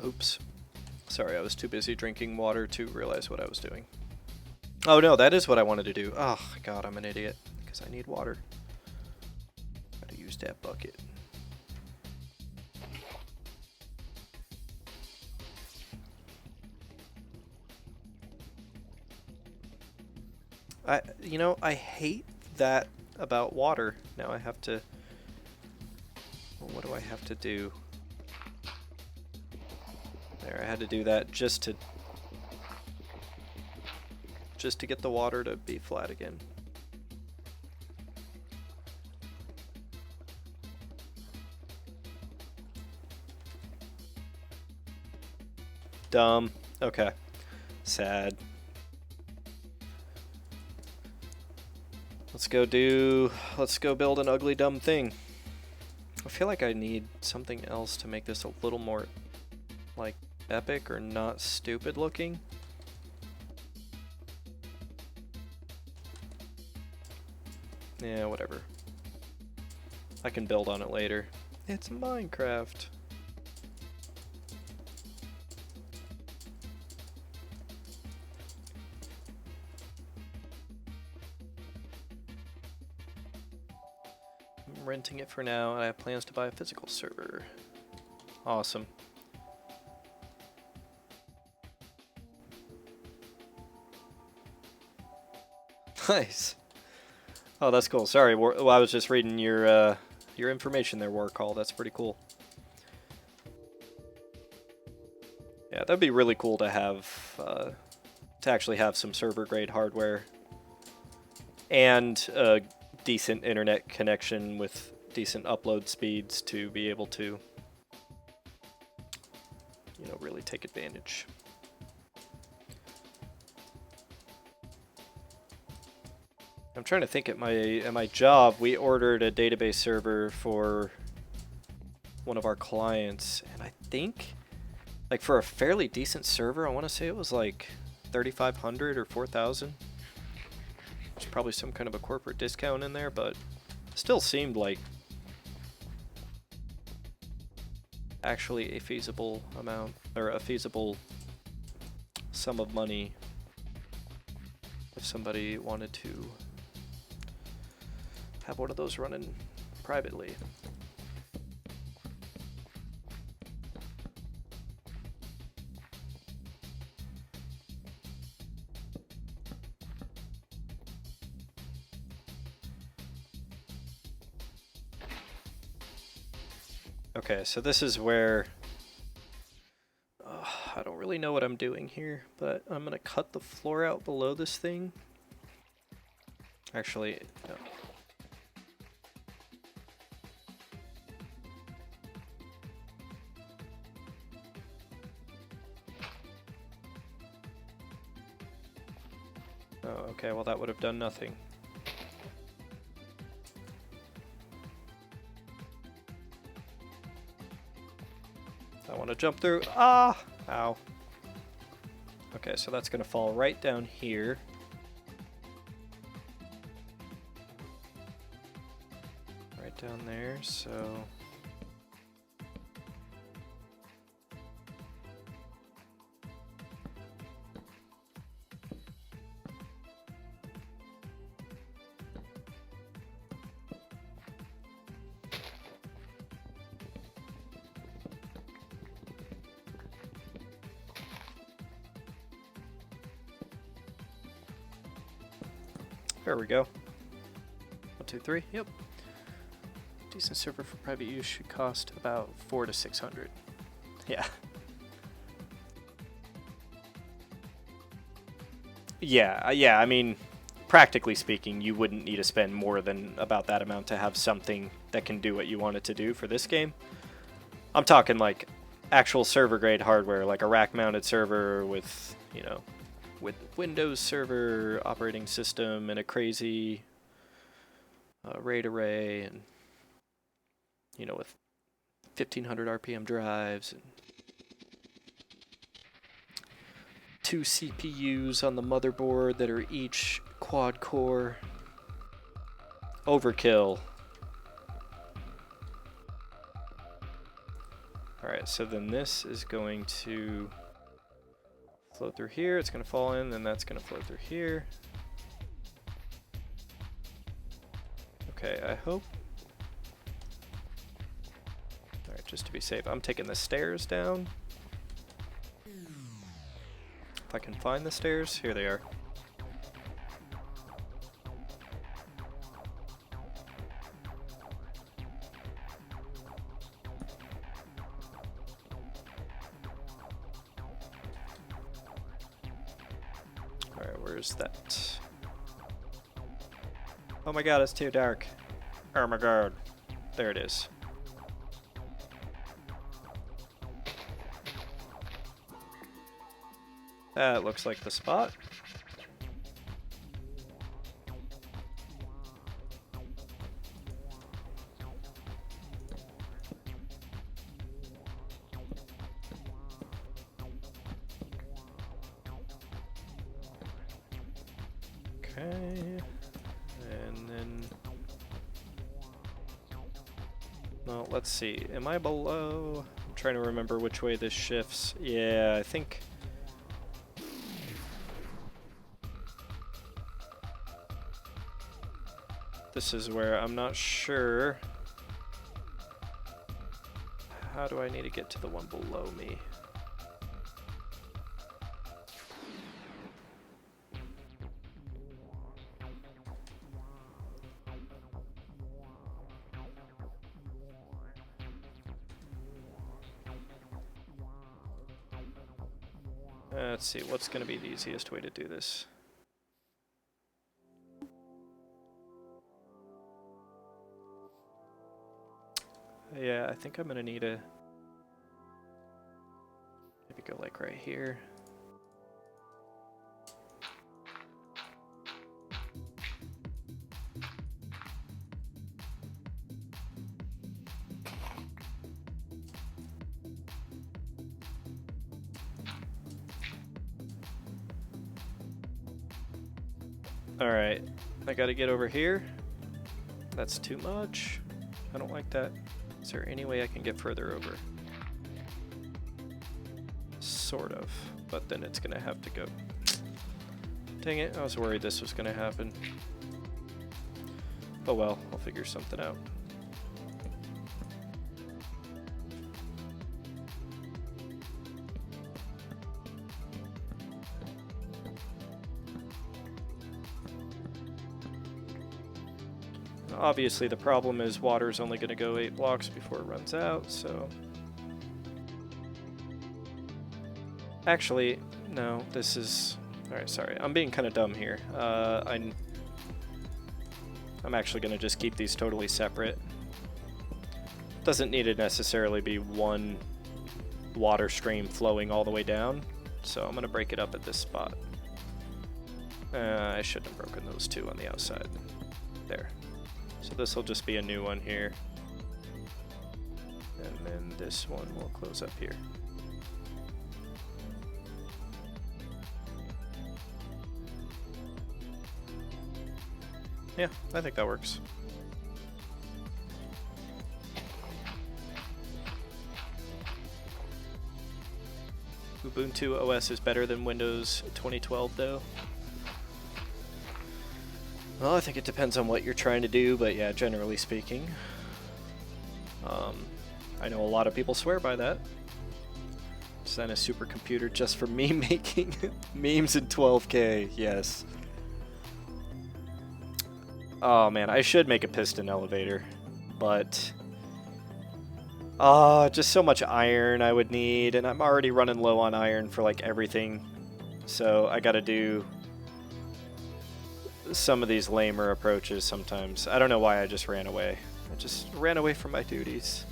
Oops. Sorry, I was too busy drinking water to realize what I was doing. Oh no, that is what I wanted to do. Oh god, I'm an idiot. Because I need water. Gotta use that bucket. I hate that about water. Now I have to... Well, what do I have to do? There, I had to do that just to get the water to be flat again. Dumb. Okay. Sad. Let's go build an ugly dumb thing. I feel like I need something else to make this a little more, like, epic or not stupid looking. Yeah, whatever. I can build on it later. It's Minecraft. I'm renting it for now, and I have plans to buy a physical server. Awesome. Nice. Oh, that's cool. Sorry, well, I was just reading your information there, War Call. That's pretty cool. Yeah, that'd be really cool to have, to actually have some server grade hardware and a decent internet connection with decent upload speeds to be able to, you know, really take advantage. I'm trying to think at my job, we ordered a database server for one of our clients, and I think like for a fairly decent server, I want to say it was like 3,500 or 4,000. There's probably some kind of a corporate discount in there, but it still seemed like actually a feasible amount, or a feasible sum of money if somebody wanted to have one of those running privately. Okay, so this is where I don't really know what I'm doing here, but I'm gonna cut the floor out below this thing. Actually, no. Oh, okay, well that would have done nothing. I want to jump through. Ah! Ow. Okay, so that's going to fall right down here. Right down there, so... There we go. 1, 2, 3. Yep. Decent server for private use should cost about 400 to 600. Yeah. Yeah. I mean, practically speaking, you wouldn't need to spend more than about that amount to have something that can do what you want it to do for this game. I'm talking like actual server grade hardware, like a rack-mounted server with, you know, with Windows Server operating system and a crazy RAID array, and you know, with 1500 RPM drives and 2 CPUs on the motherboard that are each quad core. Overkill. Alright, so then this is going to flow through here, it's going to fall in, then that's going to flow through here. Okay, I hope. Alright, just to be safe, I'm taking the stairs down. If I can find the stairs, here they are. Where's that? Oh my god, it's too dark. Oh my god. There it is. That looks like the spot. Okay, and then, well, let's see, am I below? I'm trying to remember which way this shifts. Yeah, I think, this is where I'm not sure. How do I need to get to the one below me? Let's see, what's going to be the easiest way to do this? Yeah, I think I'm going to need a... maybe go like right here. Alright, I gotta get over here. That's too much. I don't like that. Is there any way I can get further over? Sort of, but then it's gonna have to go. Dang it, I was worried this was gonna happen. Oh well, I'll figure something out. Obviously the problem is water is only going to go 8 blocks before it runs out, so... Actually, no, this is... Alright, sorry, I'm being kind of dumb here. I'm actually going to just keep these totally separate. Doesn't need to necessarily be one water stream flowing all the way down, so I'm going to break it up at this spot. I shouldn't have broken those two on the outside. There. So this will just be a new one here. And then this one will close up here. Yeah, I think that works. Ubuntu OS is better than Windows 2012 though. Well, I think it depends on what you're trying to do, but yeah, generally speaking. I know a lot of people swear by that. Design a supercomputer just for meme making. Memes in 12K, yes. Oh man, I should make a piston elevator, but... just so much iron I would need, and I'm already running low on iron for like everything. So I gotta do some of these lamer approaches sometimes. I don't know why I just ran away. I just ran away from my duties.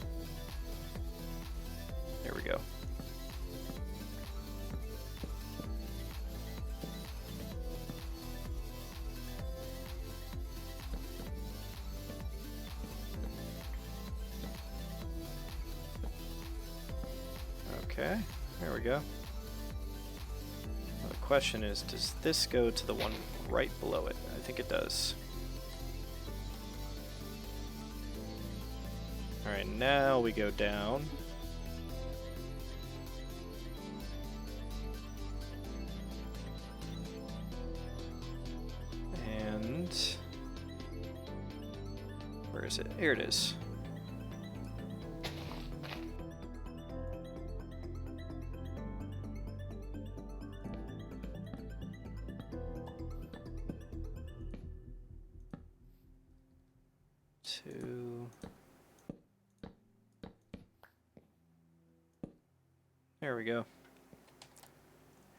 There we go. Okay, there we go. Now the question is, does this go to the one right below it? I think it does. Alright, now we go down. And... where is it? Here it is. There we go.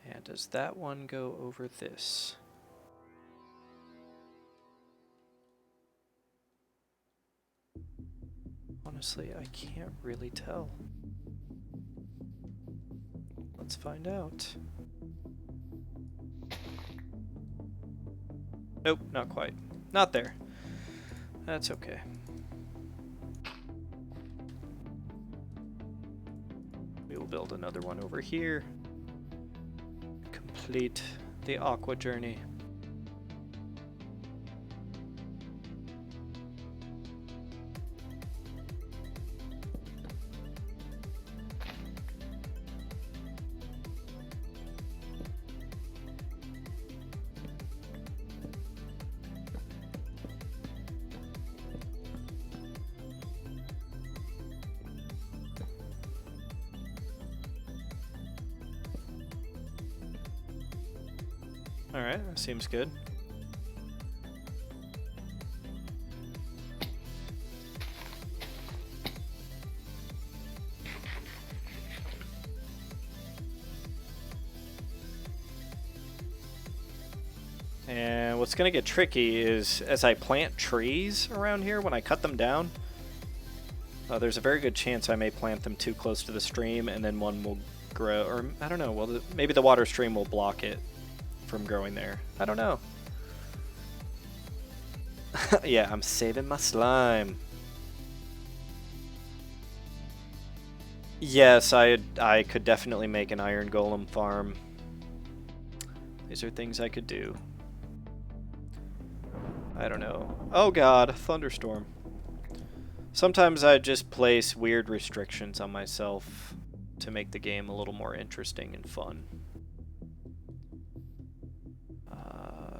And does that one go over this? Honestly, I can't really tell. Let's find out. Nope, not quite. Not there. That's okay. We will build another one over here. Complete the aqua journey. Alright, that seems good. what's going to get tricky is as I plant trees around here, when I cut them down, there's a very good chance I may plant them too close to the stream and then one will grow, or I don't know, well, maybe the water stream will block it from growing there. I don't know. Yeah, I'm saving my slime. Yes, I could definitely make an iron golem farm. These are things I could do. I don't know. Oh god, thunderstorm. Sometimes I just place weird restrictions on myself to make the game a little more interesting and fun.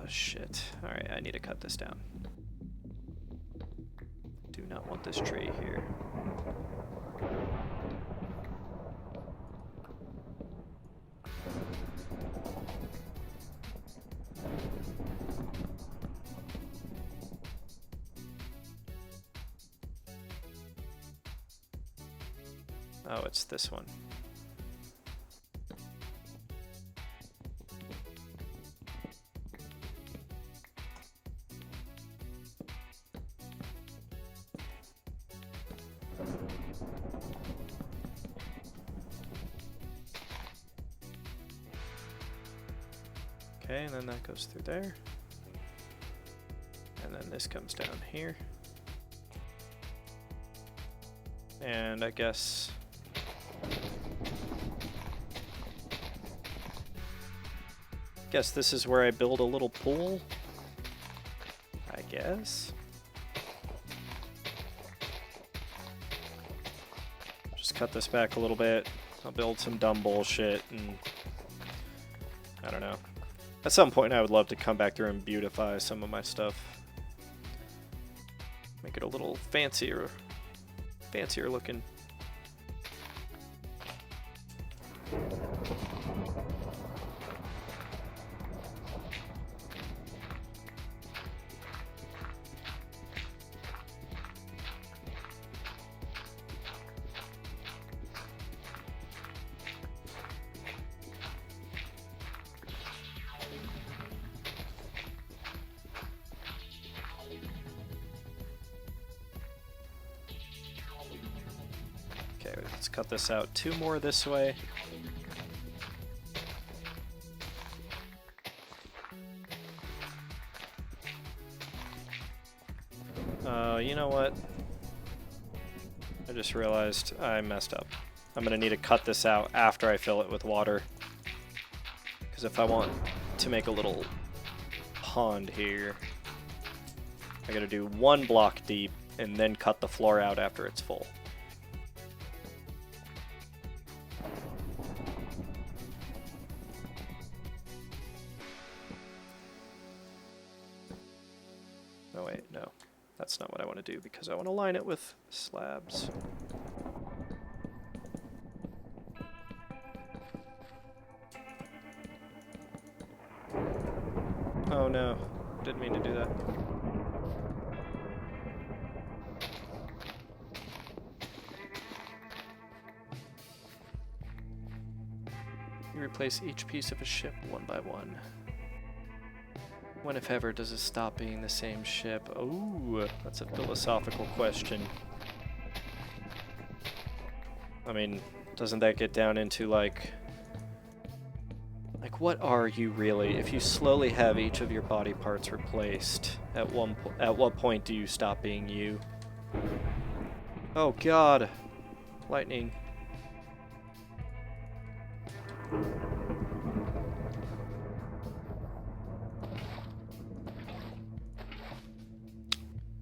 Shit. Alright, I need to cut this down. Do not want this tree here. Oh, it's this one. Okay, and then that goes through there. And then this comes down here. And I guess this is where I build a little pool. I guess. Just cut this back a little bit. I'll build some dumb bullshit and I don't know. At some point I would love to come back through and beautify some of my stuff. Make it a little fancier looking. Okay, let's cut this out 2 more this way. You know what? I just realized I messed up. I'm gonna need to cut this out after I fill it with water. Because if I want to make a little pond here, I gotta do 1 block deep and then cut the floor out after it's full. Oh wait, no. That's not what I want to do because I want to line it with slabs. Oh no, didn't mean to do that. You replace each piece of a ship one by one. When, if ever, does it stop being the same ship? Ooh, that's a philosophical question. I mean, doesn't that get down into like what are you really? If you slowly have each of your body parts replaced, at what point do you stop being you? Oh God, lightning.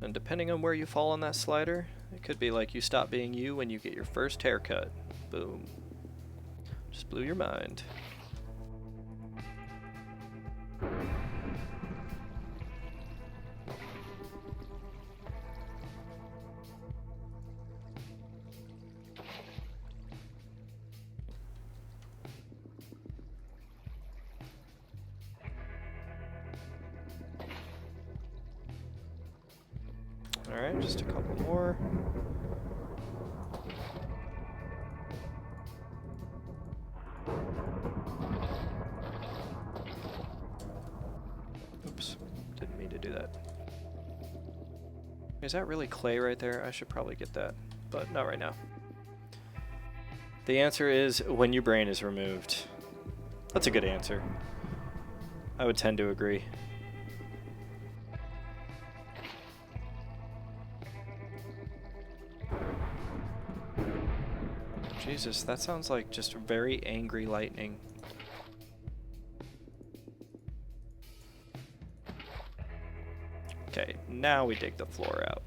And depending on where you fall on that slider, it could be like you stop being you when you get your first haircut. Boom. Just blew your mind. Alright, just a couple more. Oops, Is that really clay right there? I should probably get that, but not right now. The answer is when your brain is removed. That's a good answer. I would tend to agree. Jesus, that sounds like just very angry lightning. Okay, now we dig the floor out.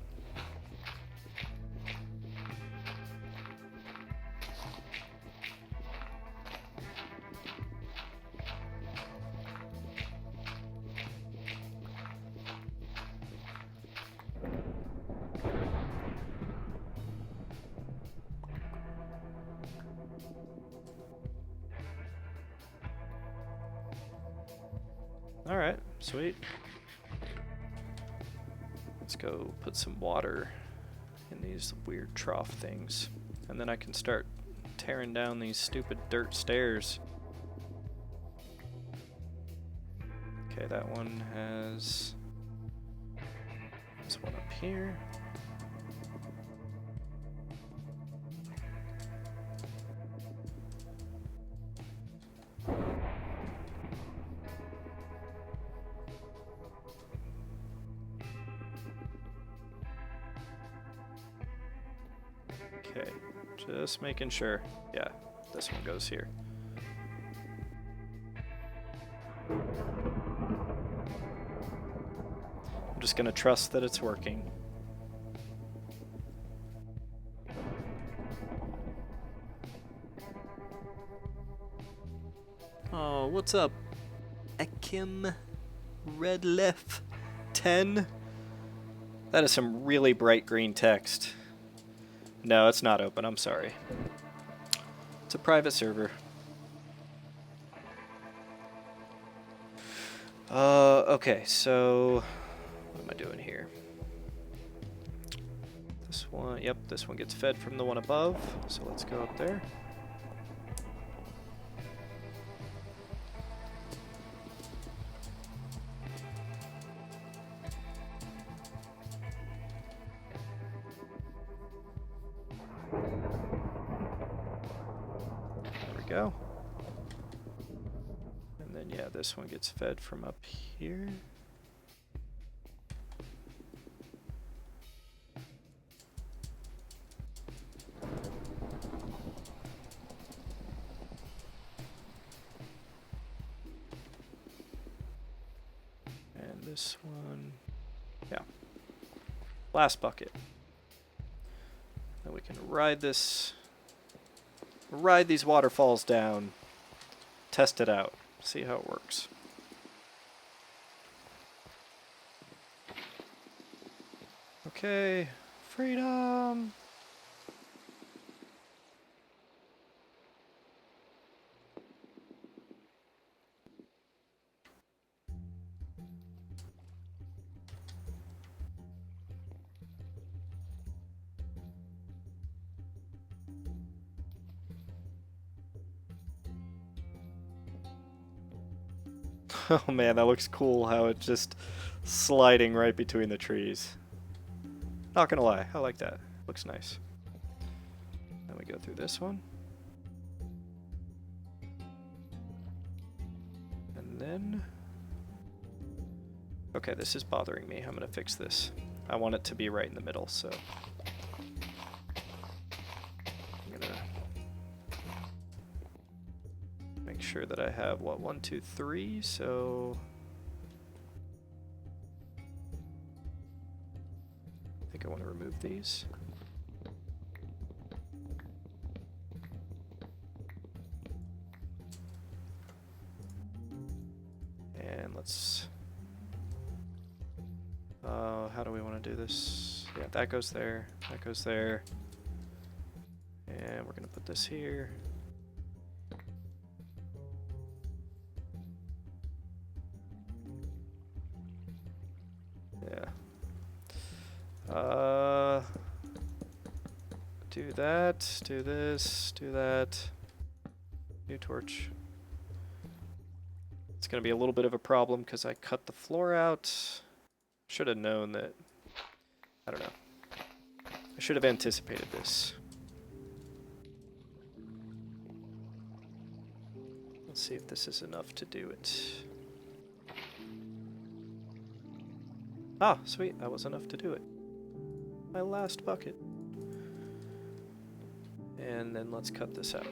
Alright, sweet. Let's go put some water in these weird trough things. And then I can start tearing down these stupid dirt stairs. Okay, that one has this one up here. Okay, just making sure. Yeah, this one goes here. I'm just gonna trust that it's working. Oh, what's up? Akim Redlef 10? That is some really bright green text. No, it's not open, I'm sorry. It's a private server. Okay, so what am I doing here? This one, yep, this one gets fed from the one above, so let's go up there. Go. And then yeah, this one gets fed from up here. And this one, yeah. Last bucket. Then we can ride these waterfalls down, test it out, see how it works. Okay, freedom! Oh man, that looks cool how it's just sliding right between the trees. Not gonna lie, I like that. Looks nice. Then we go through this one. And then... Okay, this is bothering me. I'm gonna fix this. I want it to be right in the middle, so... I'm gonna... make sure that I have, what, 1, 2, 3, so... I think I want to remove these. And let's... how do we want to do this? Yeah, that goes there, that goes there. And we're going to put this here. Yeah. Do that, do this, do that. New torch. It's going to be a little bit of a problem because I cut the floor out. Should have known that. I don't know. Should have anticipated this. Let's see if this is enough to do it. Ah, sweet, that was enough to do it. My last bucket. And then let's cut this out.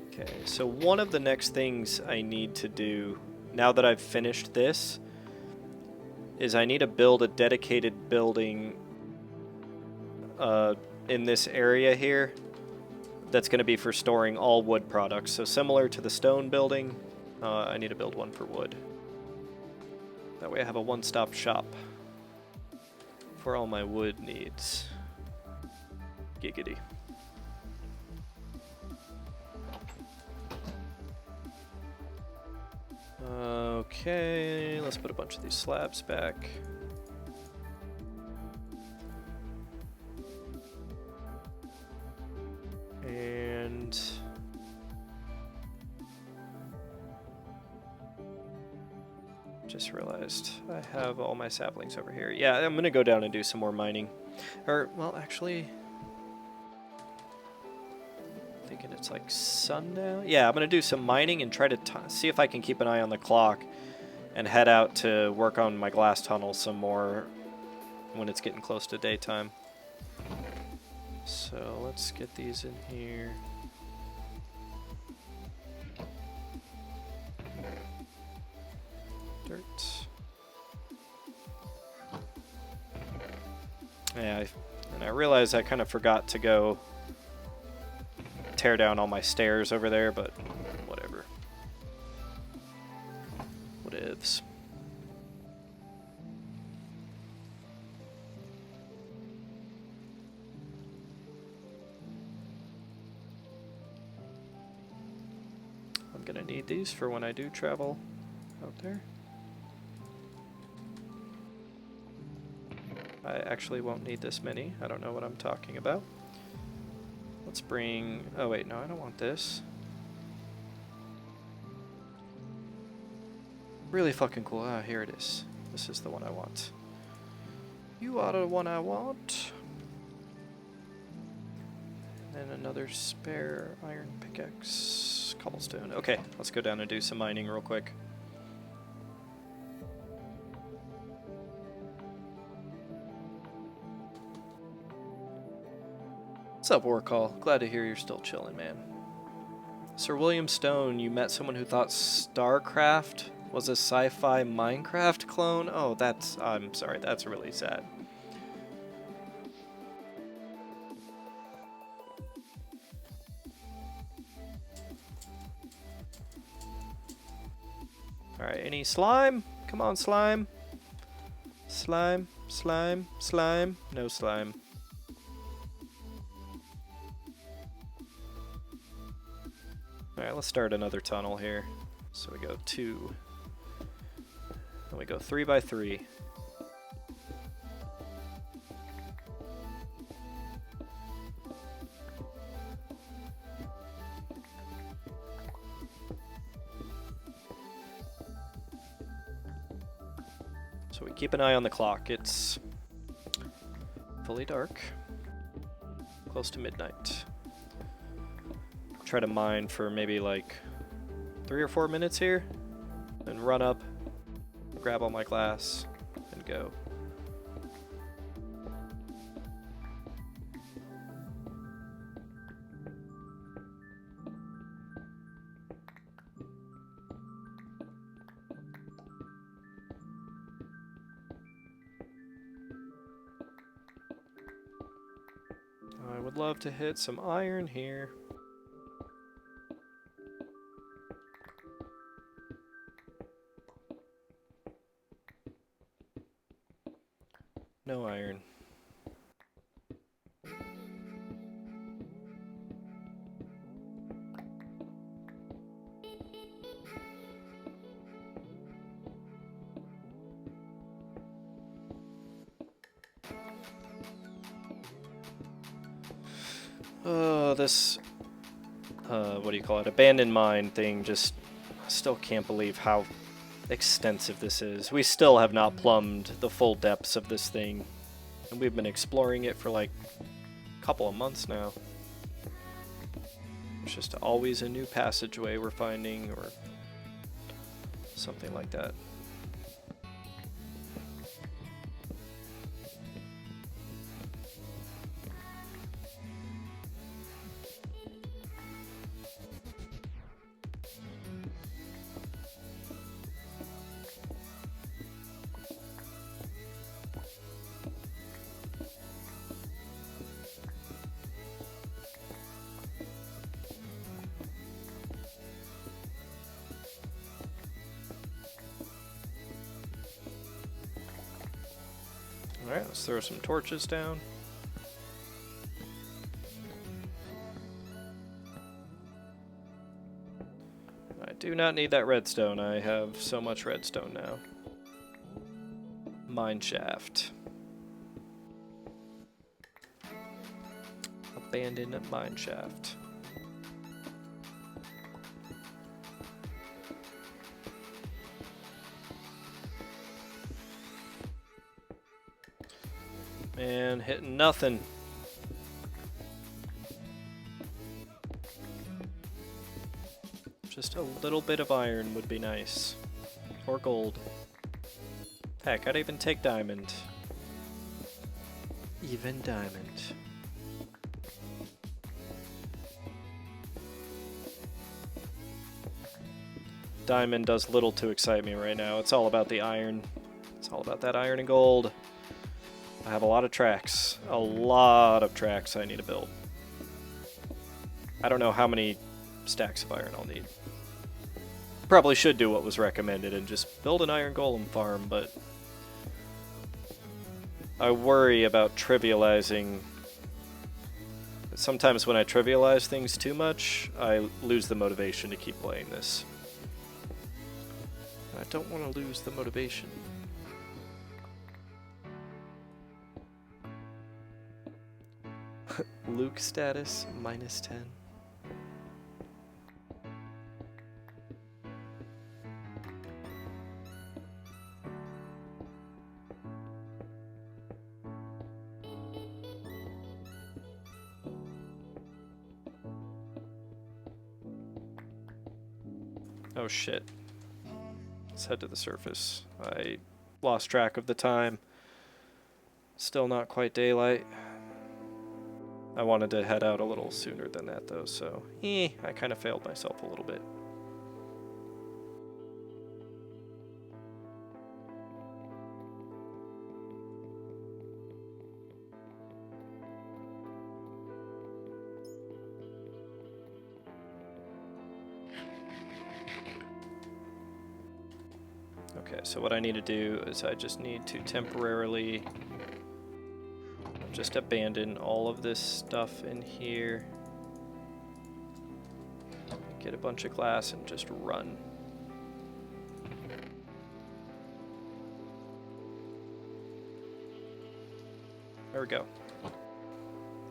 Okay, so one of the next things I need to do, now that I've finished this, is I need to build a dedicated building in this area here that's going to be for storing all wood products. So similar to the stone building, I need to build one for wood. That way I have a one-stop shop for all my wood needs. Giggity. Okay, let's put a bunch of these slabs back. And just realized I have all my saplings over here. Yeah, I'm gonna go down and do some more mining. Or, well, actually, thinking it's like sundown. Yeah, I'm gonna do some mining and try to see if I can keep an eye on the clock and head out to work on my glass tunnel some more when it's getting close to daytime. So let's get these in here. Dirt. Yeah, and I realized I kind of forgot to go tear down all my stairs over there, but whatever. Whatevs. I'm gonna need these for when I do travel out there. I actually won't need this many. I don't know what I'm talking about. Let's bring... Oh wait, no, I don't want this. Really fucking cool. Ah, here it is. This is the one I want. You are the one I want. And then another spare iron pickaxe, cobblestone. Okay, let's go down and do some mining real quick. What's up, Warcall? Glad to hear you're still chilling, man. Sir William Stone, you met someone who thought StarCraft was a sci-fi Minecraft clone? Oh, that's... I'm sorry, that's really sad. Alright, any slime? Come on, slime. Slime, slime, slime. No slime. Alright, let's start another tunnel here. So we go 2. Then we go 3 by 3. So we keep an eye on the clock. It's fully dark. Close to midnight. Try to mine for maybe like 3 or 4 minutes here, then run up, grab all my glass, and go. I would love to hit some iron here. No iron. This, what do you call it? Abandoned mine thing, just still can't believe how extensive this is. We still have not plumbed the full depths of this thing. And we've been exploring it for like a couple of months now. It's just always a new passageway we're finding or something like that. Alright, let's throw some torches down. I do not need that redstone. I have so much redstone now. Mine shaft. Abandoned mine shaft. Man, hitting nothing. Just a little bit of iron would be nice. Or gold. Heck, I'd even take diamond. Even diamond. Diamond does little to excite me right now. It's all about the iron. It's all about that iron and gold. I have a lot of tracks. A lot of tracks I need to build. I don't know how many stacks of iron I'll need. Probably should do what was recommended and just build an iron golem farm, but I worry about trivializing. Sometimes when I trivialize things too much, I lose the motivation to keep playing this. I don't want to lose the motivation. Luke status -10. Oh shit. Let's head to the surface. I lost track of the time. Still not quite daylight. I wanted to head out a little sooner than that though, so I kind of failed myself a little bit. Okay, so what I need to do is I just need to temporarily just abandon all of this stuff in here. Get a bunch of glass and just run. There we go.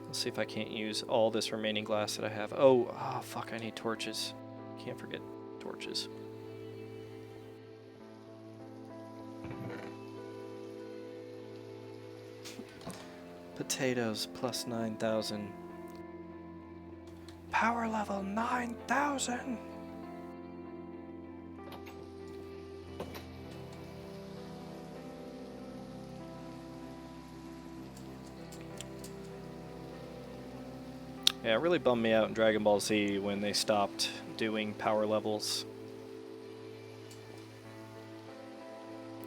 Let's see if I can't use all this remaining glass that I have. Oh, fuck, I need torches. Can't forget torches. Potatoes plus 9,000. Power level 9,000! Yeah, it really bummed me out in Dragon Ball Z when they stopped doing power levels.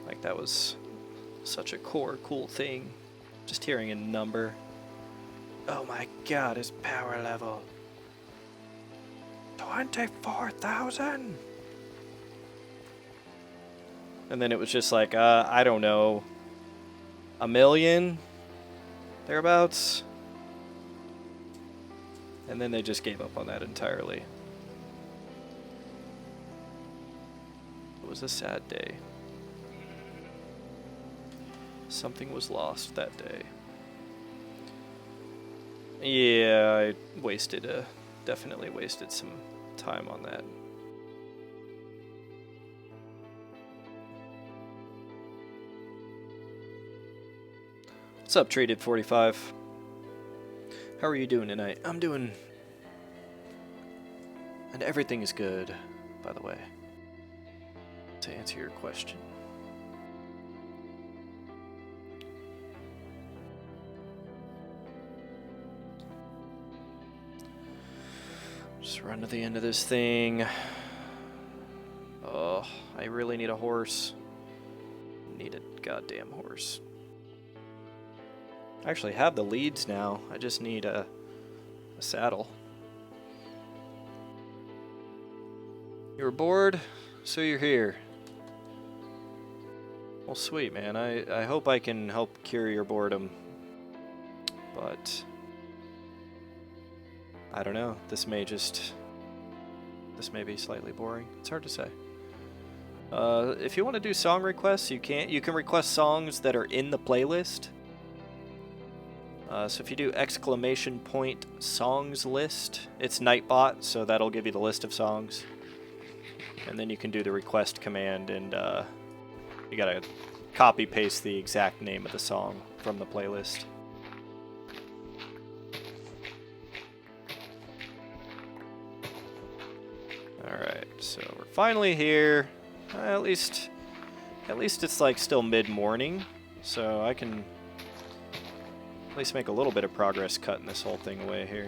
Like, that was such a cool thing. Just hearing a number. Oh my god, his power level. 24,000! And then it was just like, I don't know, 1 million? Thereabouts? And then they just gave up on that entirely. It was a sad day. Something was lost that day. Yeah, I definitely wasted some time on that. What's up, Traded 45? How are you doing tonight? I'm doing... And everything is good, by the way. To answer your question. Just run to the end of this thing. Oh, I really need a horse. Need a goddamn horse. I actually have the leads now. I just need a saddle. You were bored, so you're here. Well, sweet, man. I hope I can help cure your boredom. But I don't know. This may be slightly boring. It's hard to say. If you want to do song requests, you can. You can request songs that are in the playlist. So if you do !songs list, it's Nightbot, so that'll give you the list of songs. And then you can do the request command, and you gotta copy paste the exact name of the song from the playlist. Alright, so we're finally here. At least it's like still mid-morning, so I can at least make a little bit of progress cutting this whole thing away here.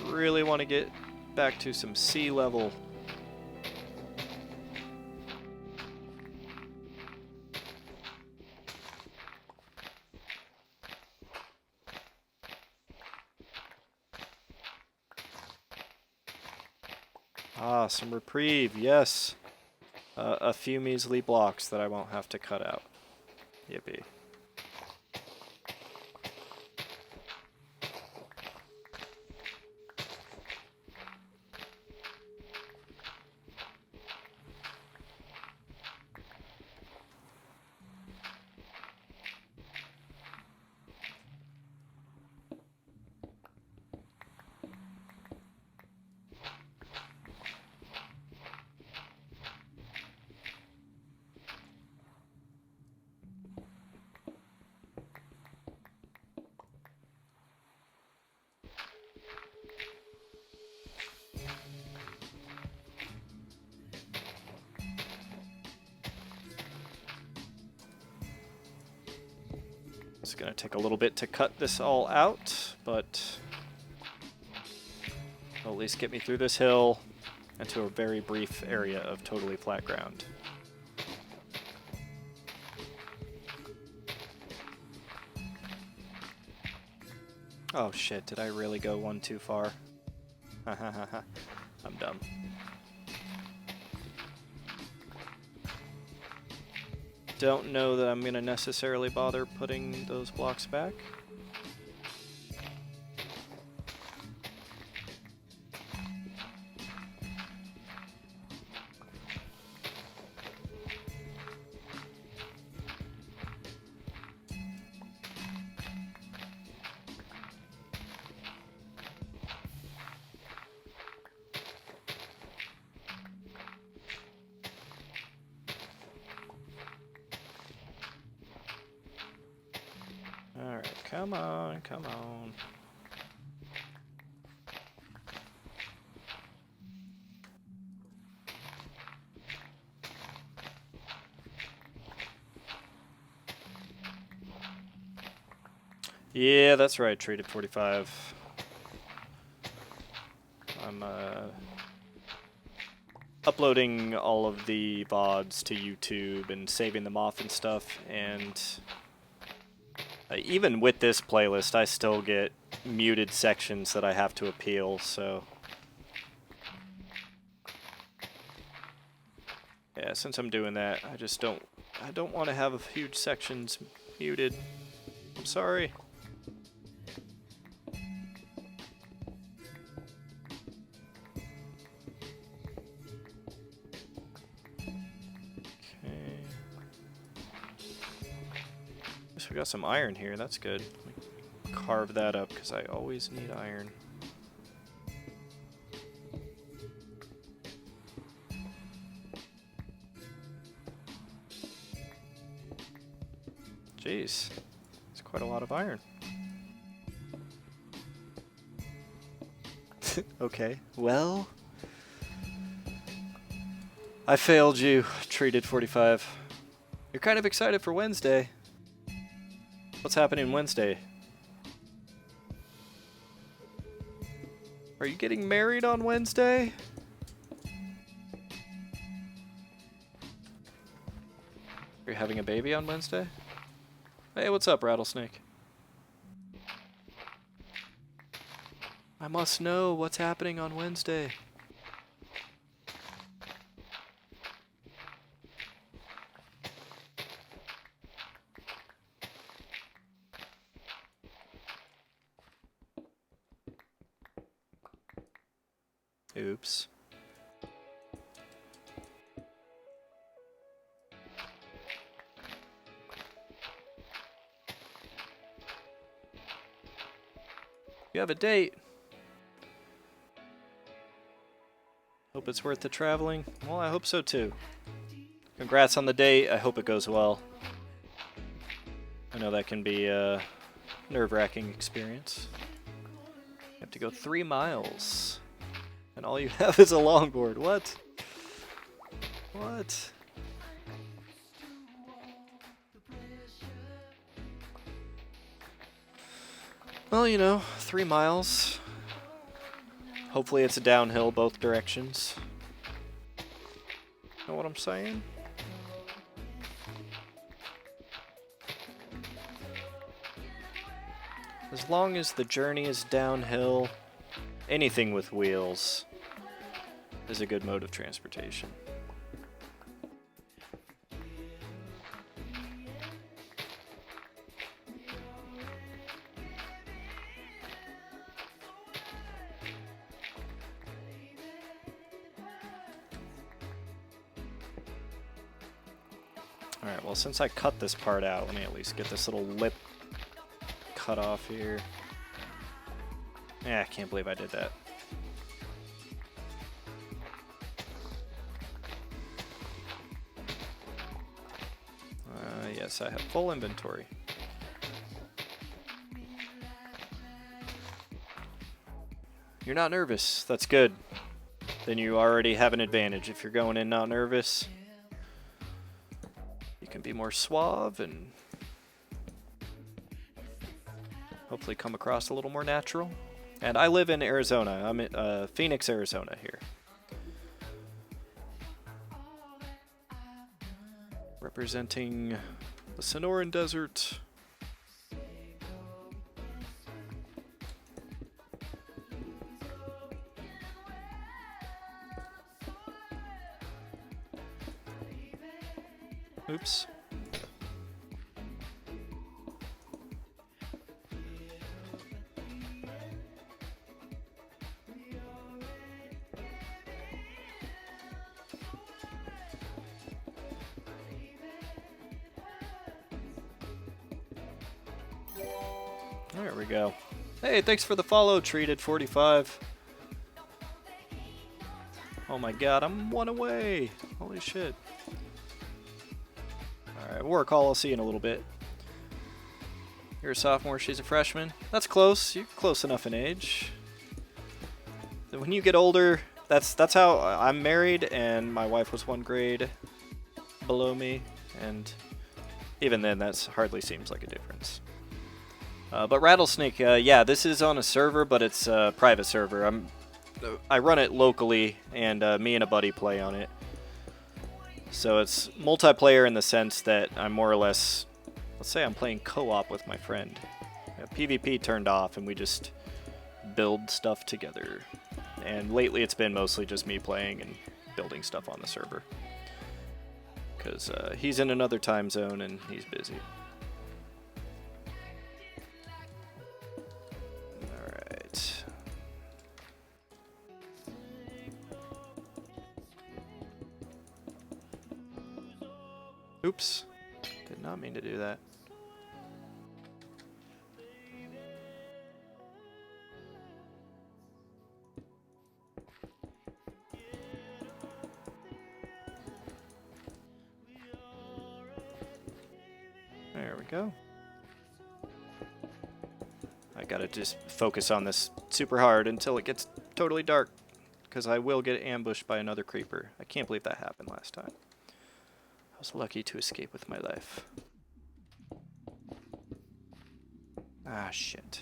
Really want to get back to some sea level. Ah, some reprieve, yes. A few measly blocks that I won't have to cut out. Yippee. It's going to take a little bit to cut this all out, but it'll at least get me through this hill into a very brief area of totally flat ground. Oh shit, did I really go one too far? I'm dumb. Don't know that I'm going to necessarily bother putting those blocks back. Alright, come on, come on. Yeah, that's right, Traded 45. I'm uploading all of the VODs to YouTube and saving them off and stuff, and even with this playlist, I still get muted sections that I have to appeal, so yeah, since I'm doing that, I don't want to have huge sections muted. I'm sorry. We got some iron here, that's good. Let me carve that up because I always need iron. Jeez. It's quite a lot of iron. Okay, well... I failed you, Treated 45. You're kind of excited for Wednesday. What's happening Wednesday? Are you getting married on Wednesday? Are you having a baby on Wednesday? Hey, what's up, Rattlesnake? I must know what's happening on Wednesday. Oops. You have a date. Hope it's worth the traveling. Well, I hope so too. Congrats on the date. I hope it goes well. I know that can be a nerve-wracking experience. You have to go 3 miles. And all you have is a longboard. What? What? Well, you know, 3 miles. Hopefully it's a downhill both directions. Know what I'm saying? As long as the journey is downhill, anything with wheels is a good mode of transportation. Alright, well, since I cut this part out, let me at least get this little lip cut off here. Yeah, I can't believe I did that. Yes, I have full inventory. You're not nervous. That's good. Then you already have an advantage. If you're going in not nervous, you can be more suave and hopefully come across a little more natural. And I live in Arizona. I'm in Phoenix, Arizona here. Representing the Sonoran Desert. Oops. There we go. Hey, thanks for the follow, Treated 45. Oh my god, I'm 1 away. Holy shit. Alright, War Call, I'll see you in a little bit. You're a sophomore, she's a freshman. That's close. You're close enough in age. When you get older, that's how I'm married, and my wife was 1 grade below me, and even then, that hardly seems like a difference. But Rattlesnake, yeah, this is on a server, but it's a private server. I run it locally, and me and a buddy play on it. So it's multiplayer in the sense that I'm more or less, let's say I'm playing co-op with my friend. PvP turned off, and we just build stuff together. And lately it's been mostly just me playing and building stuff on the server. Because he's in another time zone, and he's busy. Oops. Did not mean to do that. There we go. I gotta just focus on this super hard until it gets totally dark, because I will get ambushed by another creeper. I can't believe that happened last time. I was lucky to escape with my life. Ah, shit.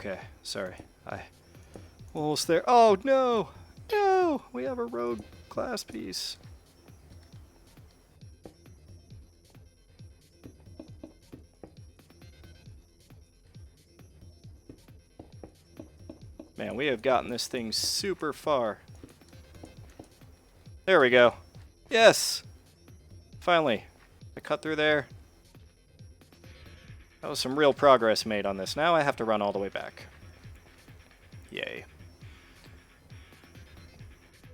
Okay, sorry. I almost there. Oh no! No! We have a rogue class piece. Man, we have gotten this thing super far. There we go. Yes! Finally. I cut through there. That was some real progress made on this. Now I have to run all the way back. Yay.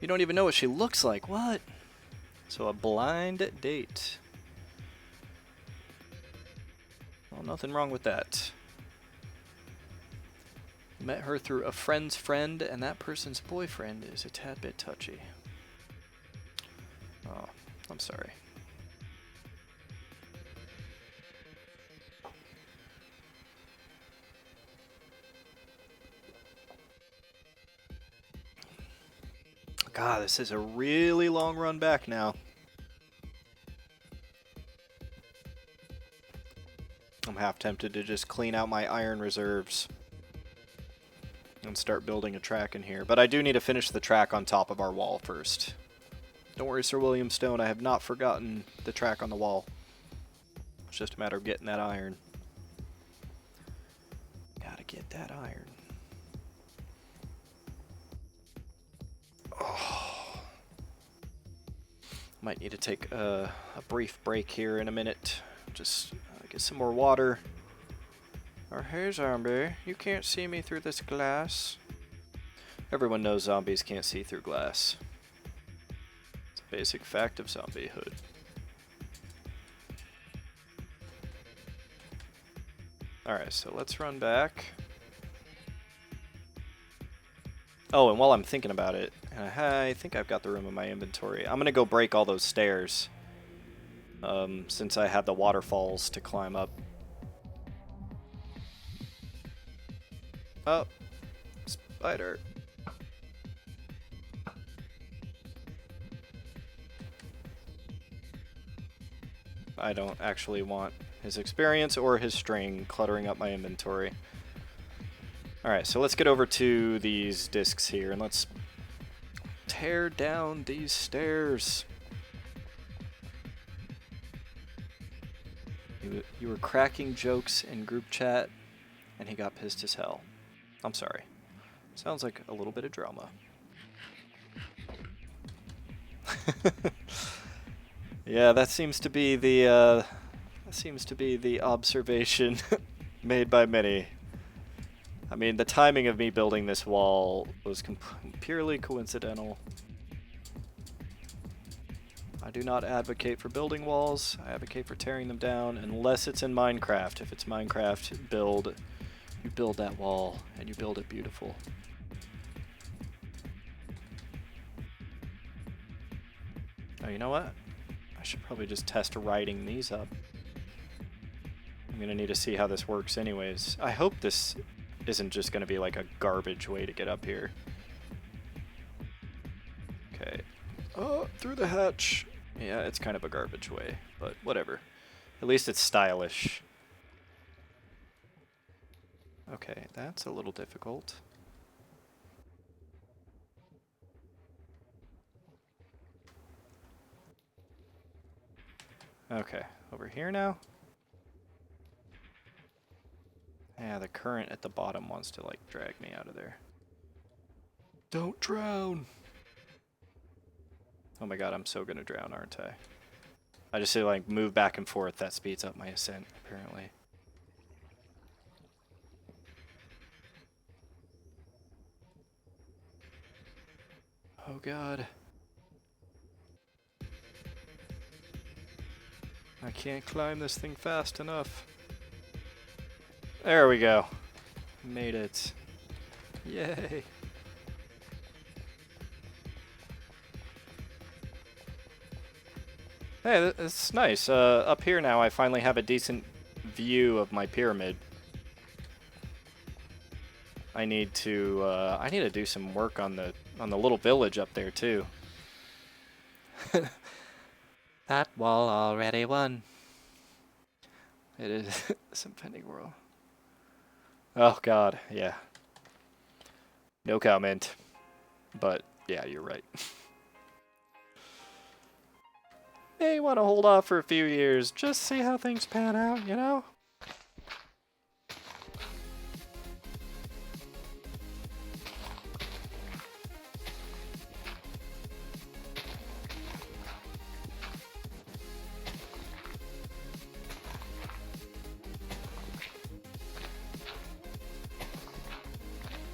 You don't even know what she looks like. What? So a blind date. Well, nothing wrong with that. Met her through a friend's friend, and that person's boyfriend is a tad bit touchy. Oh, I'm sorry. God, this is a really long run back now. I'm half tempted to just clean out my iron reserves and start building a track in here. But I do need to finish the track on top of our wall first. Don't worry, Sir William Stone, I have not forgotten the track on the wall. It's just a matter of getting that iron. Gotta get that iron. Oh. Might need to take a brief break here in a minute. Just get some more water. Or hey zombie, you can't see me through this glass. Everyone knows zombies can't see through glass. It's a basic fact of zombiehood. Alright, so let's run back. Oh, and while I'm thinking about it, I think I've got the room in my inventory. I'm gonna go break all those stairs. Since I had the waterfalls to climb up. Oh, spider. I don't actually want his experience or his string cluttering up my inventory. Alright, so let's get over to these discs here and let's tear down these stairs. You were cracking jokes in group chat and he got pissed as hell. I'm sorry. Sounds like a little bit of drama. Yeah, that seems to be the observation made by many. I mean, the timing of me building this wall was purely coincidental. I do not advocate for building walls. I advocate for tearing them down unless it's in Minecraft. If it's Minecraft, you build that wall and you build it beautiful. Oh, you know what? I should probably just test riding these up. I'm gonna need to see how this works anyways. I hope this isn't just gonna be like a garbage way to get up here. Okay. Oh, through the hatch. Yeah, it's kind of a garbage way, but whatever. At least it's stylish. Okay, that's a little difficult. Okay, over here now. Yeah, the current at the bottom wants to like drag me out of there. Don't drown! Oh my god, I'm so gonna drown, aren't I? I just say like move back and forth, that speeds up my ascent, apparently. Oh god. I can't climb this thing fast enough. There we go. Made it. Yay. Hey, it's nice. Up here now I finally have a decent view of my pyramid. I need to do some work on the little village up there too. That wall already won. It is some pending world. Oh god, yeah. No comment. But yeah, you're right. May want to hold off for a few years, just see how things pan out, you know?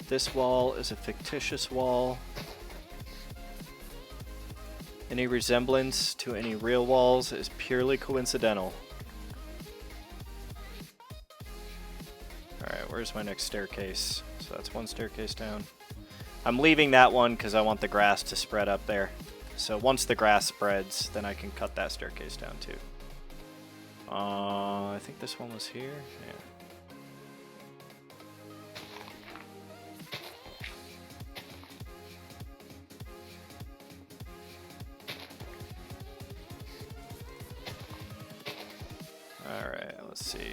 This wall is a fictitious wall. Any resemblance to any real walls is purely coincidental. Alright, where's my next staircase? So that's one staircase down. I'm leaving that one because I want the grass to spread up there. So once the grass spreads, then I can cut that staircase down too. I think this one was here. Yeah. Alright, let's see.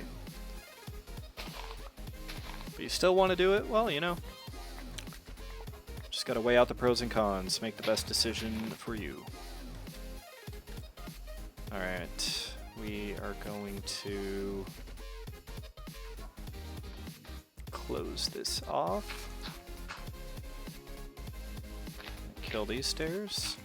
But you still want to do it? Well, you know. Just gotta weigh out the pros and cons. Make the best decision for you. Alright. We are going to close this off. Kill these stairs.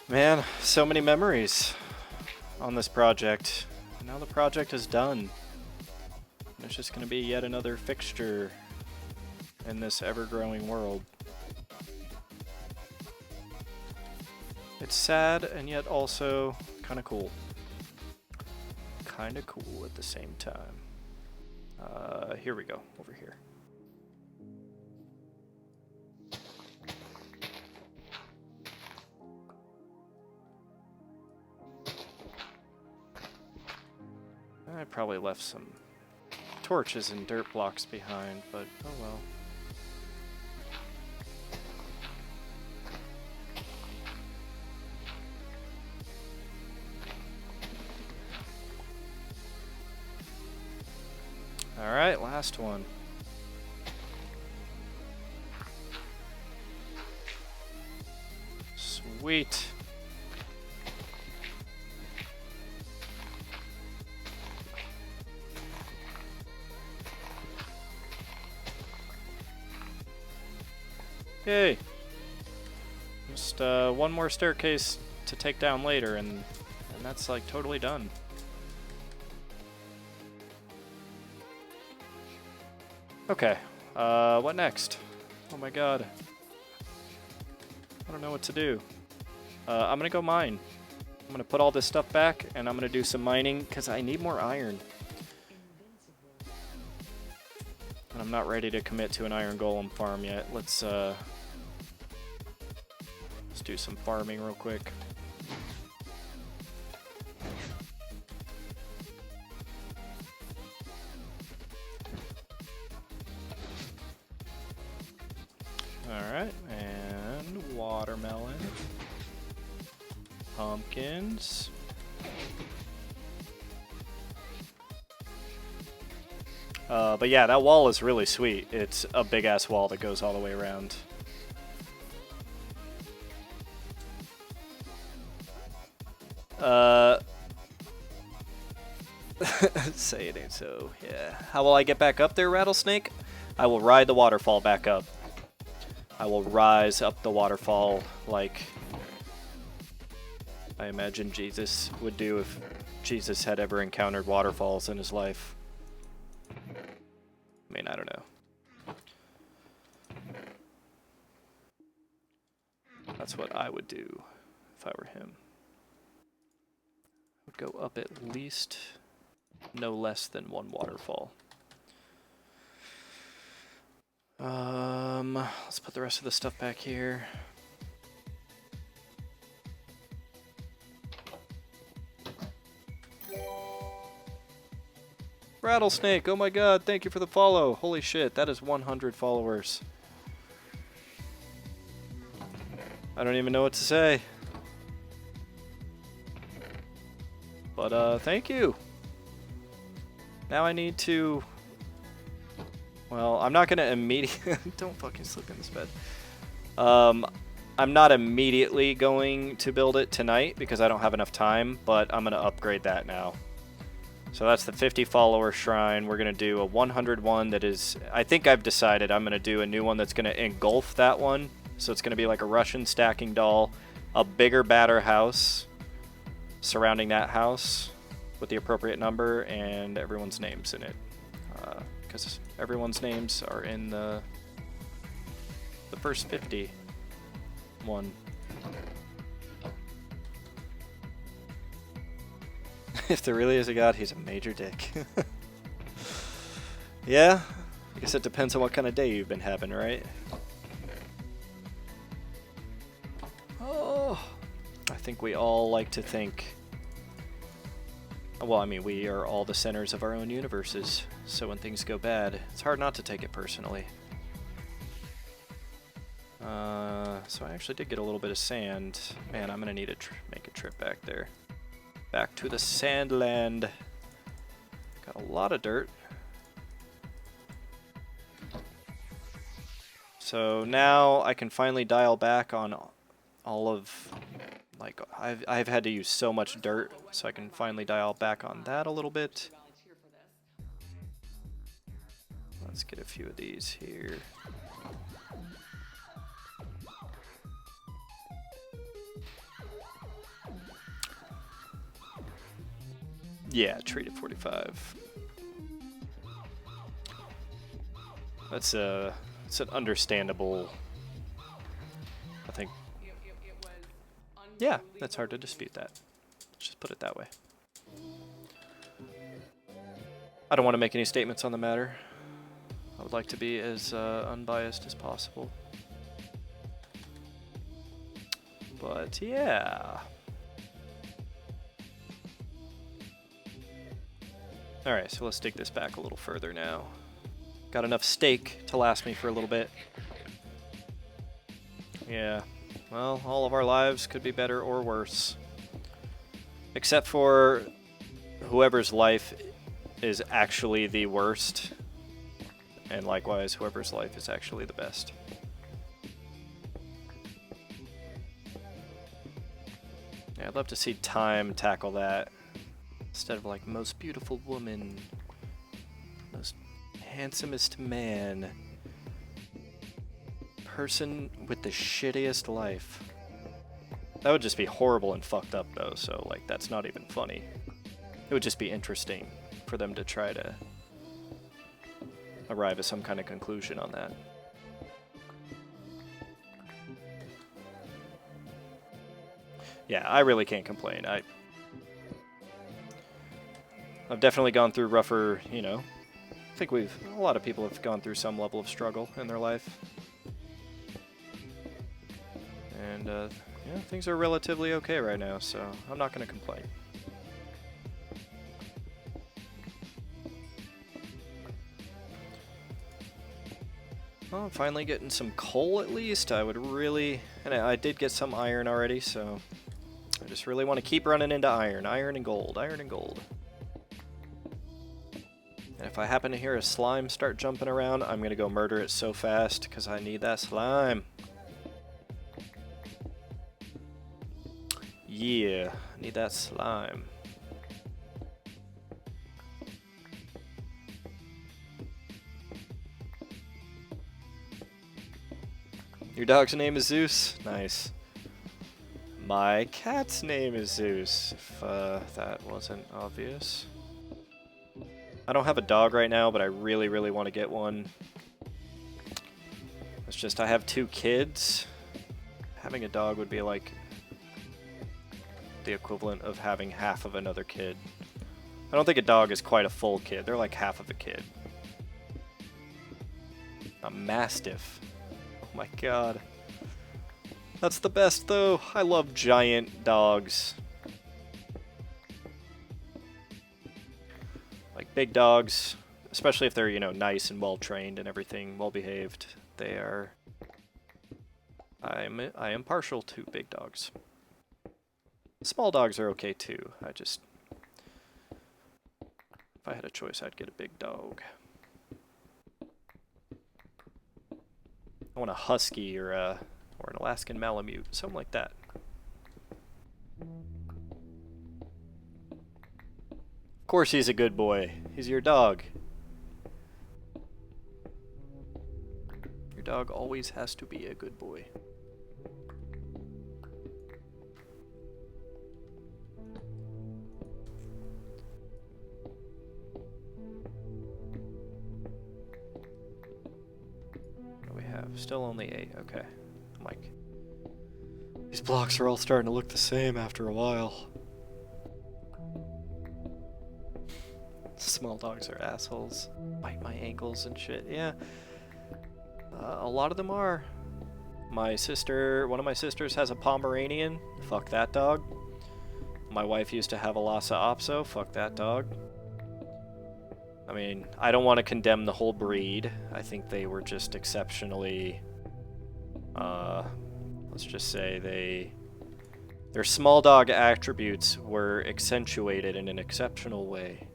Man, so many memories on this project. Now the project is done. It's just going to be yet another fixture in this ever-growing world. It's sad and yet also kind of cool. Kind of cool at the same time. Here we go, over here. I probably left some torches and dirt blocks behind, but oh well. Alright, last one. Sweet. Yay. Just one more staircase to take down later, and that's like totally done. Okay, what next? Oh my god. I don't know what to do. I'm gonna go mine. I'm gonna put all this stuff back, and I'm gonna do some mining, because I need more iron. And I'm not ready to commit to an iron golem farm yet. Let's do some farming real quick. Alright, and watermelon. Pumpkins. But yeah, that wall is really sweet. It's a big-ass wall that goes all the way around. Say it ain't so, yeah. How will I get back up there, Rattlesnake? I will ride the waterfall back up. I will rise up the waterfall like I imagine Jesus would do if Jesus had ever encountered waterfalls in his life. I mean, I don't know. That's what I would do if I were him. I would go up at least no less than one waterfall. Let's put the rest of the stuff back here. Rattlesnake, oh my god, thank you for the follow. Holy shit, that is 100 followers. I don't even know what to say. But, thank you. Now I need to... Well, I'm not gonna immediately... Don't fucking slip in this bed. I'm not immediately going to build it tonight because I don't have enough time, but I'm gonna upgrade that now. So that's the 50 follower shrine. We're going to do a 101 that is, I think I've decided I'm going to do a new one that's going to engulf that one. So it's going to be like a Russian stacking doll, a bigger, badder house surrounding that house with the appropriate number and everyone's names in it. Because everyone's names are in the first 50 one. If there really is a god, he's a major dick. Yeah, I guess it depends on what kind of day you've been having, right? Oh, I think we all like to think... Well, I mean, we are all the centers of our own universes, so when things go bad, it's hard not to take it personally. So I actually did get a little bit of sand. Man, I'm gonna need to make a trip back there. Back to the sandland. Got a lot of dirt. So now I can finally dial back on all of, like, I've had to use so much dirt, so I can finally dial back on that a little bit. Let's get a few of these here. Yeah, treated 45. That's it's an understandable, I think. Yeah, that's hard to dispute that. Let's just put it that way. I don't want to make any statements on the matter. I would like to be as unbiased as possible. But yeah. Alright, so let's dig this back a little further now. Got enough steak to last me for a little bit. Yeah, well, all of our lives could be better or worse. Except for whoever's life is actually the worst. And likewise, whoever's life is actually the best. Yeah, I'd love to see time tackle that. Instead of like, most beautiful woman, most handsomest man, person with the shittiest life. That would just be horrible and fucked up though, so like that's not even funny. It would just be interesting for them to try to arrive at some kind of conclusion on that. Yeah, I really can't complain. I've definitely gone through rougher, you know, I think a lot of people have gone through some level of struggle in their life. And, yeah, things are relatively okay right now, so I'm not going to complain. Well, I'm finally getting some coal at least. I would really, and I did get some iron already, so I just really want to keep running into iron. Iron and gold, iron and gold. And if I happen to hear a slime start jumping around, I'm going to go murder it so fast because I need that slime. Yeah, I need that slime. Your dog's name is Zeus? Nice. My cat's name is Zeus, if that wasn't obvious. I don't have a dog right now, but I really, really want to get one. It's just I have 2 kids. Having a dog would be like the equivalent of having half of another kid. I don't think a dog is quite a full kid. They're like half of a kid. A Mastiff. Oh my god. That's the best though. I love giant dogs. Like big dogs, especially if they're, you know, nice and well trained and everything, well behaved. They are. I am partial to big dogs. Small dogs are okay too. If I had a choice, I'd get a big dog. I want a husky or an Alaskan Malamute, something like that. Of course he's a good boy. He's your dog. Your dog always has to be a good boy. What do we have? Still only 8. Okay. I'm like, these blocks are all starting to look the same after a while. Small dogs are assholes. Bite my ankles and shit. Yeah. A lot of them are. One of my sisters has a Pomeranian. Fuck that dog. My wife used to have a Lhasa Apso. Fuck that dog. I mean, I don't want to condemn the whole breed. I think they were just exceptionally, let's just say their small dog attributes were accentuated in an exceptional way.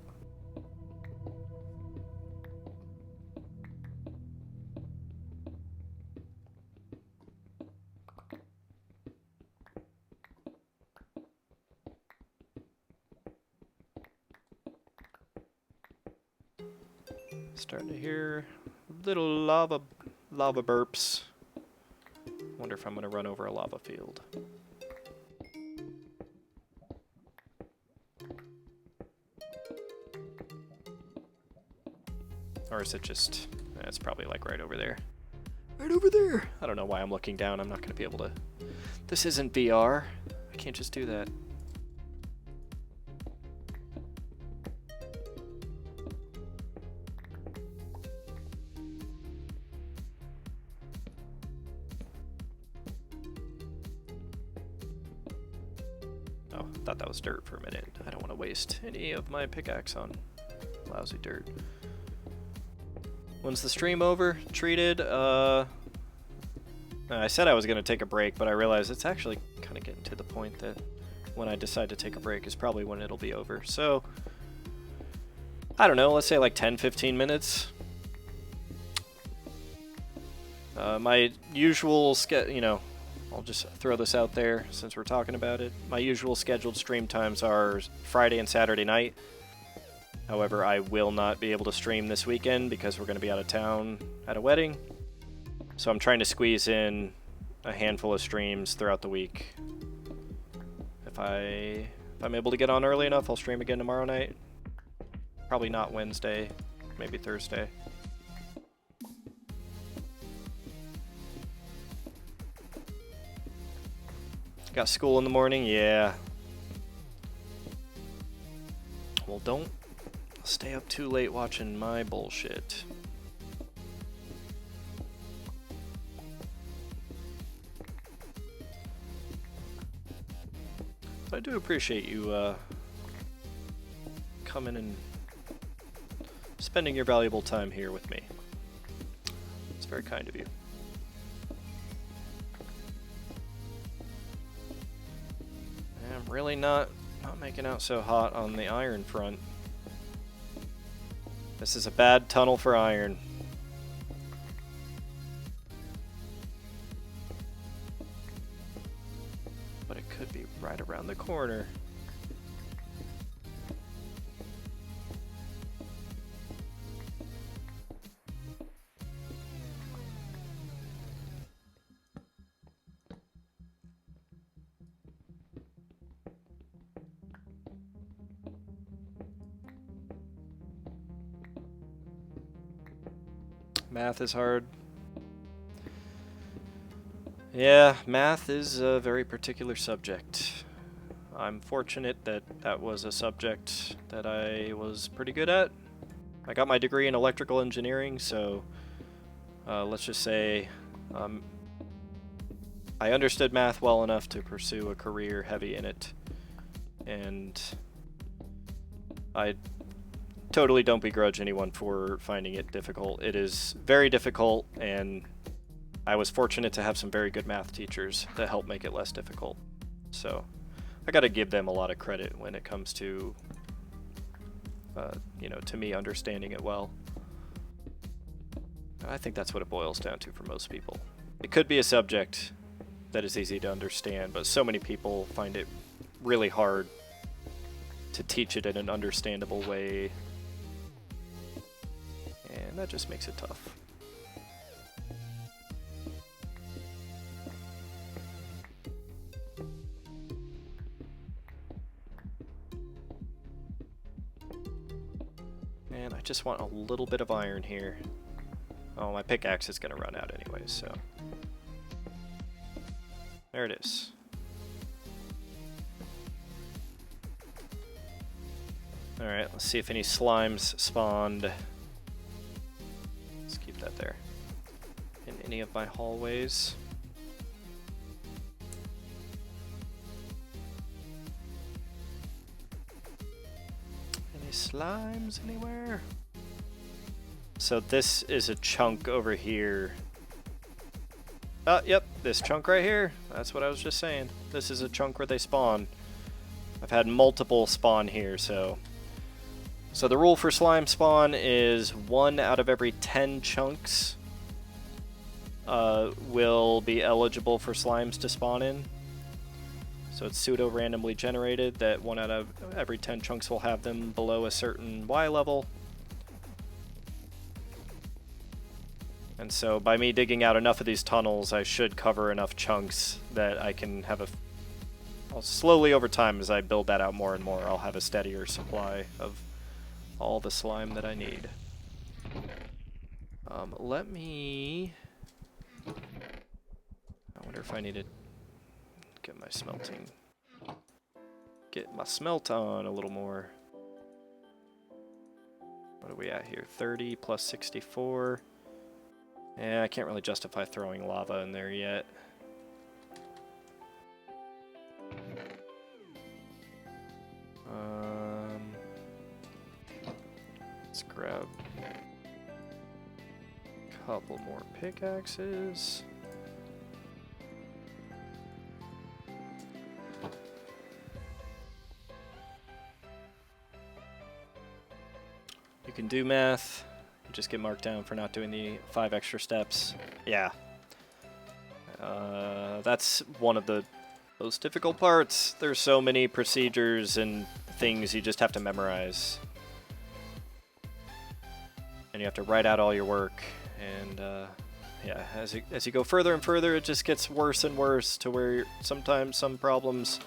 Starting to hear little lava burps. Wonder if I'm gonna run over a lava field. Or is it just... it's probably like right over there. Right over there! I don't know why I'm looking down. I'm not gonna be able to... This isn't VR. I can't just do that. Oh, thought that was dirt for a minute. I don't want to waste any of my pickaxe on lousy dirt. When's the stream over? Treated? I said I was going to take a break, but I realized it's actually kind of getting to the point that when I decide to take a break is probably when it'll be over. So, I don't know, let's say like 10-15 minutes. My usual I'll just throw this out there since we're talking about it. My usual scheduled stream times are Friday and Saturday night. However, I will not be able to stream this weekend because we're going to be out of town at a wedding. So I'm trying to squeeze in a handful of streams throughout the week. If I'm able to get on early enough, I'll stream again tomorrow night. Probably not Wednesday, maybe Thursday. Got school in the morning? Yeah. Well, don't stay up too late watching my bullshit. But I do appreciate you coming and spending your valuable time here with me. It's very kind of you. I'm really not making out so hot on the iron front. This is a bad tunnel for iron. But it could be right around the corner. Math is hard. Yeah, math is a very particular subject. I'm fortunate that that was a subject that I was pretty good at. I got my degree in electrical engineering, so let's just say I understood math well enough to pursue a career heavy in it. And I totally don't begrudge anyone for finding it difficult. It is very difficult, and I was fortunate to have some very good math teachers that helped make it less difficult. So I gotta give them a lot of credit when it comes to, to me understanding it well. I think that's what it boils down to for most people. It could be a subject that is easy to understand, but so many people find it really hard to teach it in an understandable way, and that just makes it tough. And I just want a little bit of iron here. Oh, my pickaxe is gonna run out anyway, so there it is. Alright, let's see if any slimes spawned. Let's keep that there. In any of my hallways. Any slimes anywhere? So this is a chunk over here. Oh, yep, this chunk right here. That's what I was just saying. This is a chunk where they spawn. I've had multiple spawn here, so the rule for slime spawn is 1 out of every 10 chunks will be eligible for slimes to spawn in. So it's pseudo-randomly generated that 1 out of every 10 chunks will have them below a certain Y level. And so by me digging out enough of these tunnels, I should cover enough chunks that I can have I'll slowly over time, as I build that out more and more, I'll have a steadier supply of all the slime that I need. Let me... I wonder if I need to get my smelting... Get my smelt on a little more. What are we at here? 30 plus 64. Yeah, I can't really justify throwing lava in there yet. Let's grab a couple more pickaxes. You can do math. You just get marked down for not doing the 5 extra steps. Yeah. That's one of the most difficult parts. There's so many procedures and things you just have to memorize. And you have to write out all your work. And yeah, as you go further and further, it just gets worse and worse to where sometimes some problems,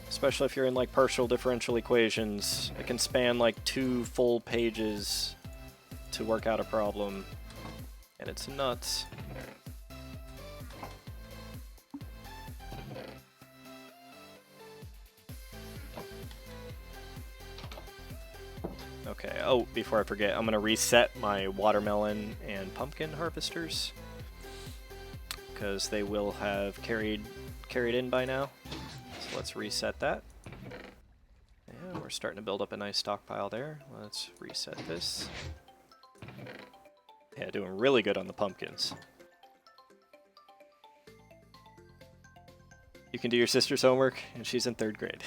especially if you're in like partial differential equations, it can span like 2 full pages to work out a problem. And it's nuts. Okay, oh, before I forget, I'm going to reset my watermelon and pumpkin harvesters, because they will have carried in by now. So let's reset that. And we're starting to build up a nice stockpile there. Let's reset this. Yeah, doing really good on the pumpkins. You can do your sister's homework, and she's in 3rd grade.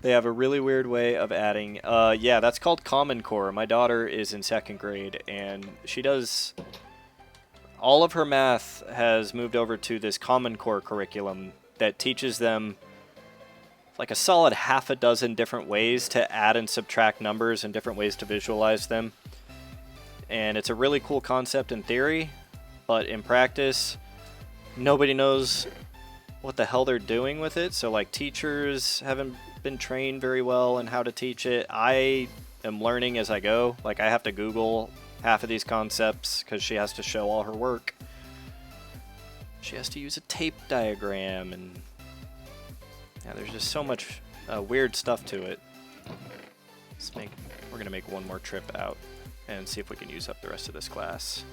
They have a really weird way of adding. Yeah, that's called Common Core. My daughter is in 2nd grade, and she does... All of her math has moved over to this Common Core curriculum that teaches them like a solid half a dozen different ways to add and subtract numbers and different ways to visualize them. And it's a really cool concept in theory, but in practice, nobody knows what the hell they're doing with it. So like teachers haven't been trained very well in how to teach it. I am learning as I go. Like I have to Google half of these concepts because she has to show all her work. She has to use a tape diagram, and yeah, there's just so much weird stuff to it. We're gonna make one more trip out and see if we can use up the rest of this class.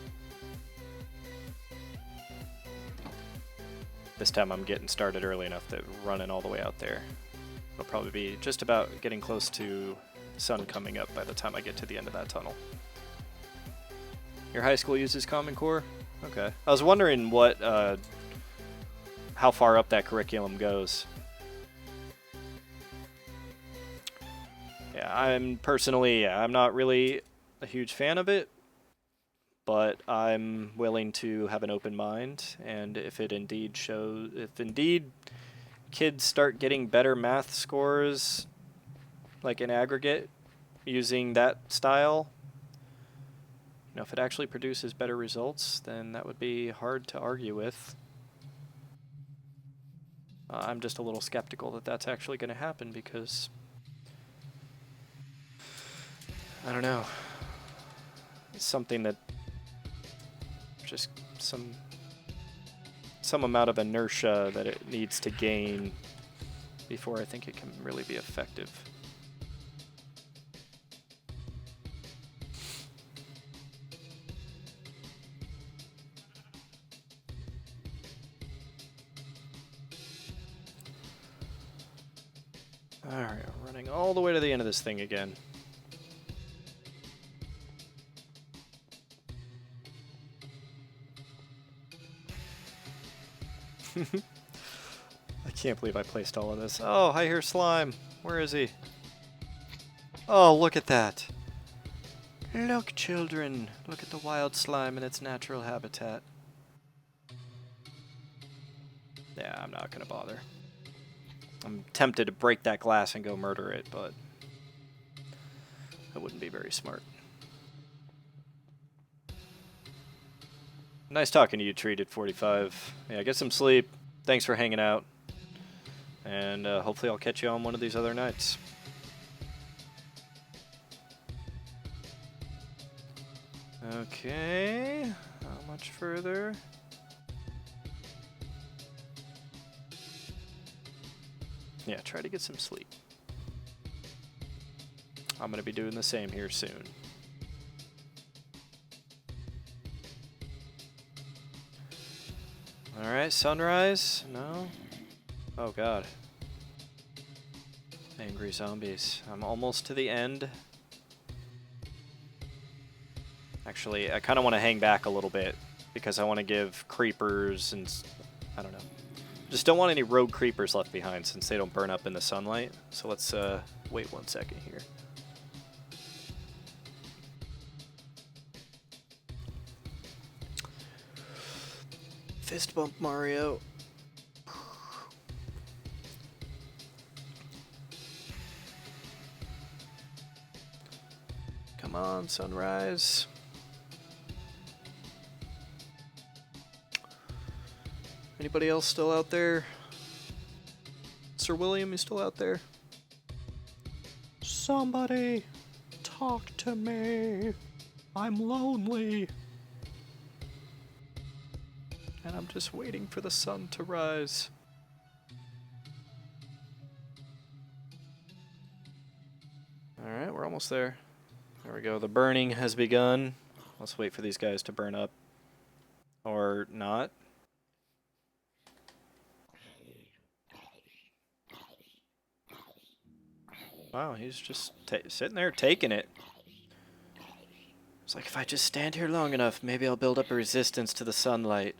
This time I'm getting started early enough that running all the way out there. It'll probably be just about getting close to sun coming up by the time I get to the end of that tunnel. Your high school uses Common Core? Okay. I was wondering what, how far up that curriculum goes. Yeah, I'm not really a huge fan of it, but I'm willing to have an open mind, and if indeed kids start getting better math scores, like in aggregate, using that style, you know, if it actually produces better results, then that would be hard to argue with. I'm just a little skeptical that that's actually going to happen because, I don't know, it's something that just some amount of inertia that it needs to gain before I think it can really be effective. Alright, we're running all the way to the end of this thing again. I can't believe I placed all of this. Oh, I hear slime. Where is he? Oh, look at that. Look, children. Look at the wild slime in its natural habitat. Yeah, I'm not gonna bother. I'm tempted to break that glass and go murder it, but that wouldn't be very smart. Nice talking to you, Treated 45. Yeah, get some sleep. Thanks for hanging out. And hopefully I'll catch you on one of these other nights. Okay, how much further? Yeah, try to get some sleep. I'm going to be doing the same here soon. Alright, sunrise? No? Oh god. Angry zombies. I'm almost to the end. Actually, I kind of want to hang back a little bit because I want to give creepers and I don't know. Just don't want any rogue creepers left behind since they don't burn up in the sunlight. So let's wait 1 second here. Fist bump, Mario. Come on, sunrise. Anybody else still out there? Sir William, you still out there? Somebody talk to me. I'm lonely. And I'm just waiting for the sun to rise. Alright, we're almost there. There we go. The burning has begun. Let's wait for these guys to burn up. Or not. Wow, he's just sitting there taking it. It's like, if I just stand here long enough, maybe I'll build up a resistance to the sunlight.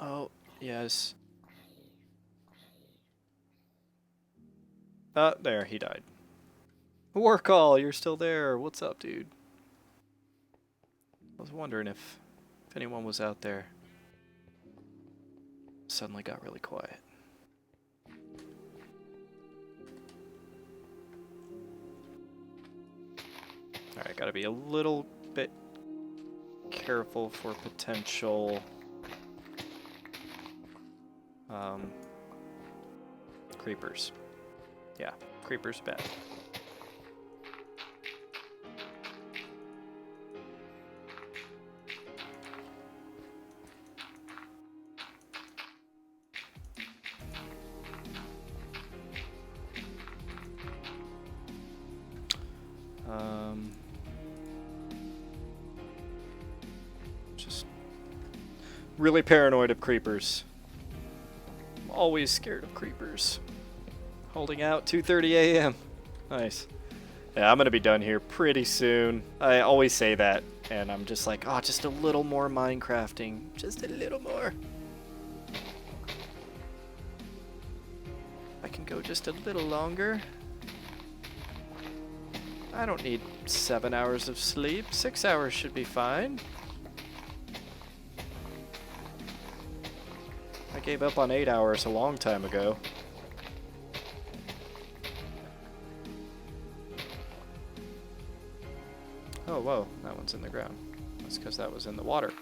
Oh, yes. There, he died. War call, you're still there. What's up, dude? I was wondering if anyone was out there. Suddenly got really quiet. Alright, gotta be a little bit careful for potential creepers. Yeah, creepers bad. Really paranoid of creepers. I'm always scared of creepers. Holding out 2:30 a.m. Nice. Yeah, I'm gonna be done here pretty soon. I always say that, and I'm just like, oh, just a little more Minecrafting. Just a little more. I can go just a little longer. I don't need 7 hours of sleep. 6 hours should be fine. I gave up on 8 hours a long time ago. Oh, whoa, that one's in the ground. That's because that was in the water.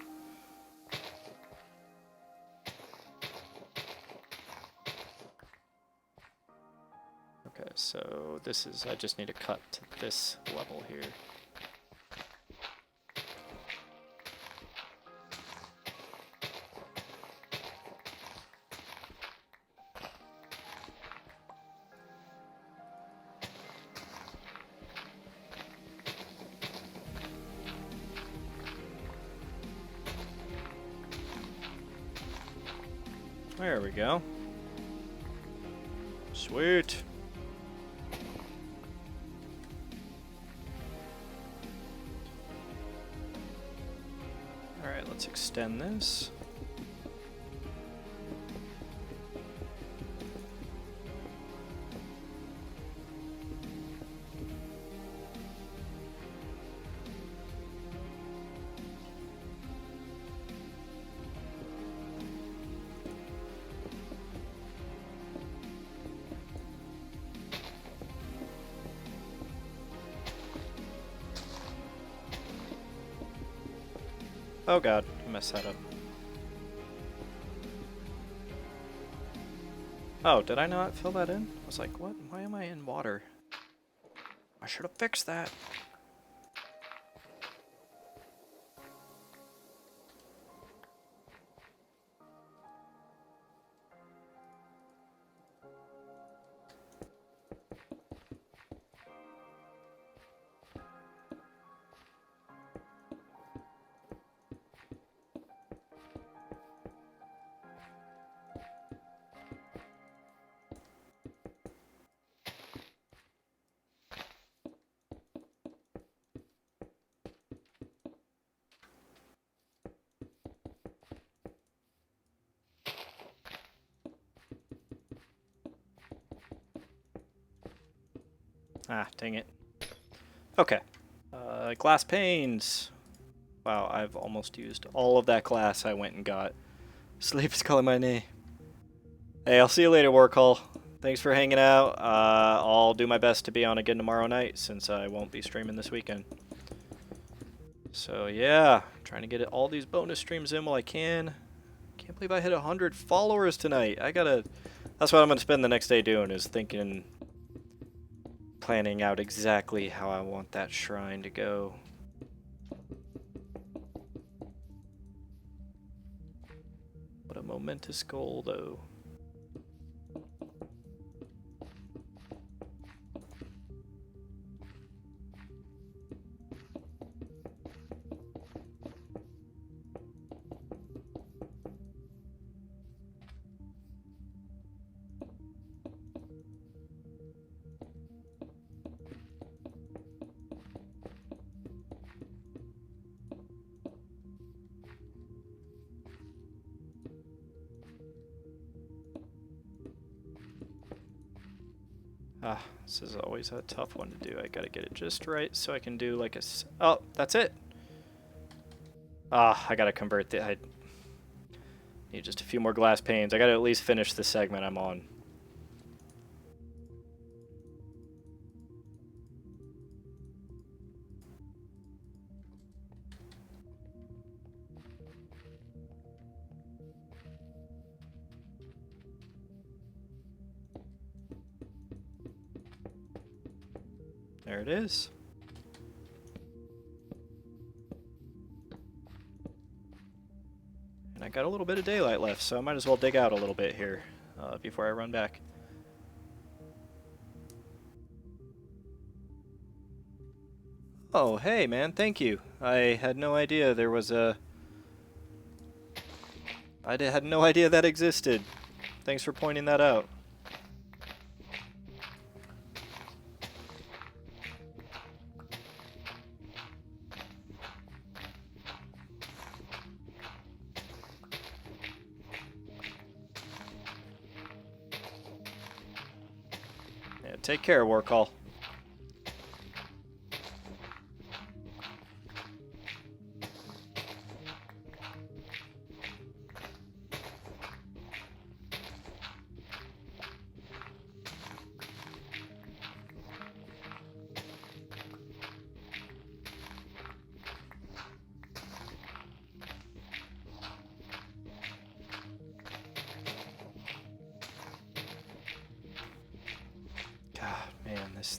Okay, so this is, I just need to cut to this level here. There we go. Sweet. Alright, let's extend this. Oh god, I messed that up. Oh, did I not fill that in? I was like, what? Why am I in water? I should have fixed that. Ah, dang it. Okay. Glass panes. Wow, I've almost used all of that glass I went and got. Sleep is calling my name. Hey, I'll see you later, Warcall. Thanks for hanging out. I'll do my best to be on again tomorrow night since I won't be streaming this weekend. So yeah, trying to get all these bonus streams in while I can. Can't believe I hit 100 followers tonight. That's what I'm gonna spend the next day doing, is planning out exactly how I want that shrine to go. What a momentous goal, though. Ah, this is always a tough one to do. I gotta get it just right so I can do like a... Oh, that's it! Ah, I gotta convert I need just a few more glass panes. I gotta at least finish the segment I'm on. There it is. And I got a little bit of daylight left, so I might as well dig out a little bit here before I run back. Oh, hey man, thank you. I had no idea there was a had no idea that existed. Thanks for pointing that out. Yeah, take care, Warcall. God, man, this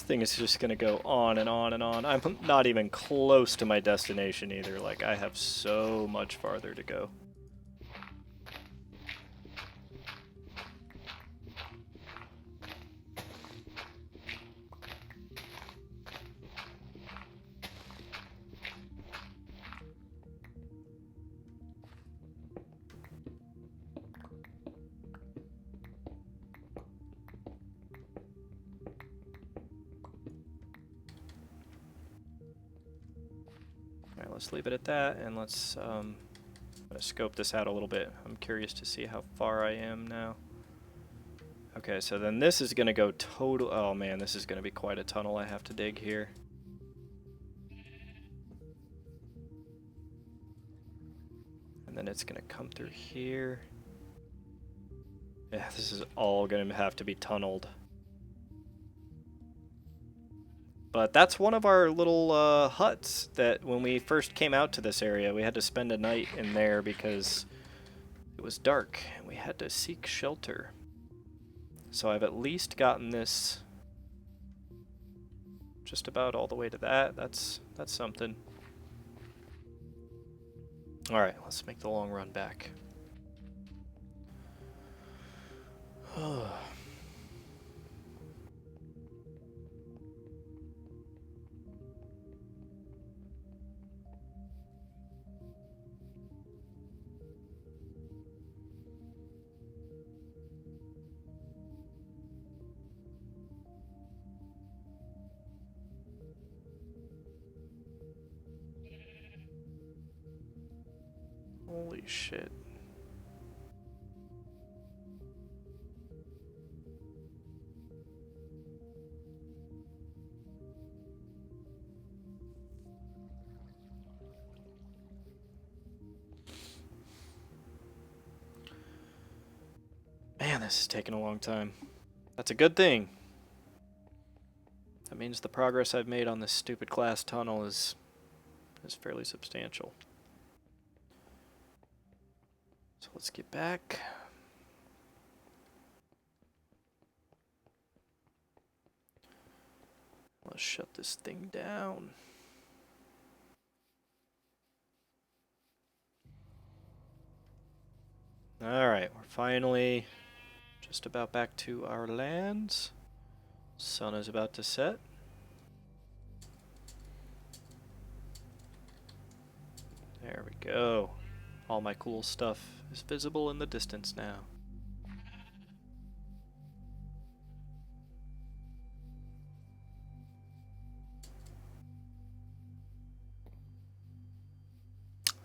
thing is just gonna go on and on and on. I'm not even close to my destination either. Like, I have so much farther to go. Alright, let's leave it at that, and let's I'm gonna scope this out a little bit. I'm curious to see how far I am now. Okay, so then this is gonna go total. Oh man, this is gonna be quite a tunnel I have to dig here. And then it's gonna come through here. Yeah, this is all gonna have to be tunneled. But that's one of our little huts that when we first came out to this area, we had to spend a night in there because it was dark and we had to seek shelter. So I've at least gotten this just about all the way to that. That's something. All right, let's make the long run back. Holy shit. Man, this is taking a long time. That's a good thing. That means the progress I've made on this stupid class tunnel is fairly substantial. So let's get back. Let's shut this thing down. Alright, we're finally just about back to our lands. Sun is about to set. There we go. All my cool stuff is visible in the distance now.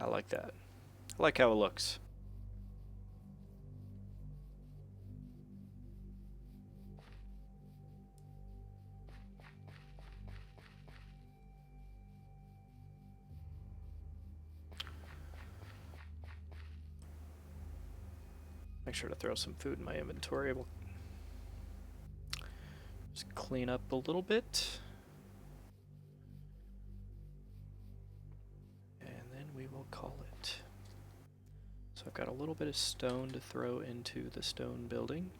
I like that. I like how it looks. Make sure to throw some food in my inventory. We'll just clean up a little bit. And then we will call it. So I've got a little bit of stone to throw into the stone building.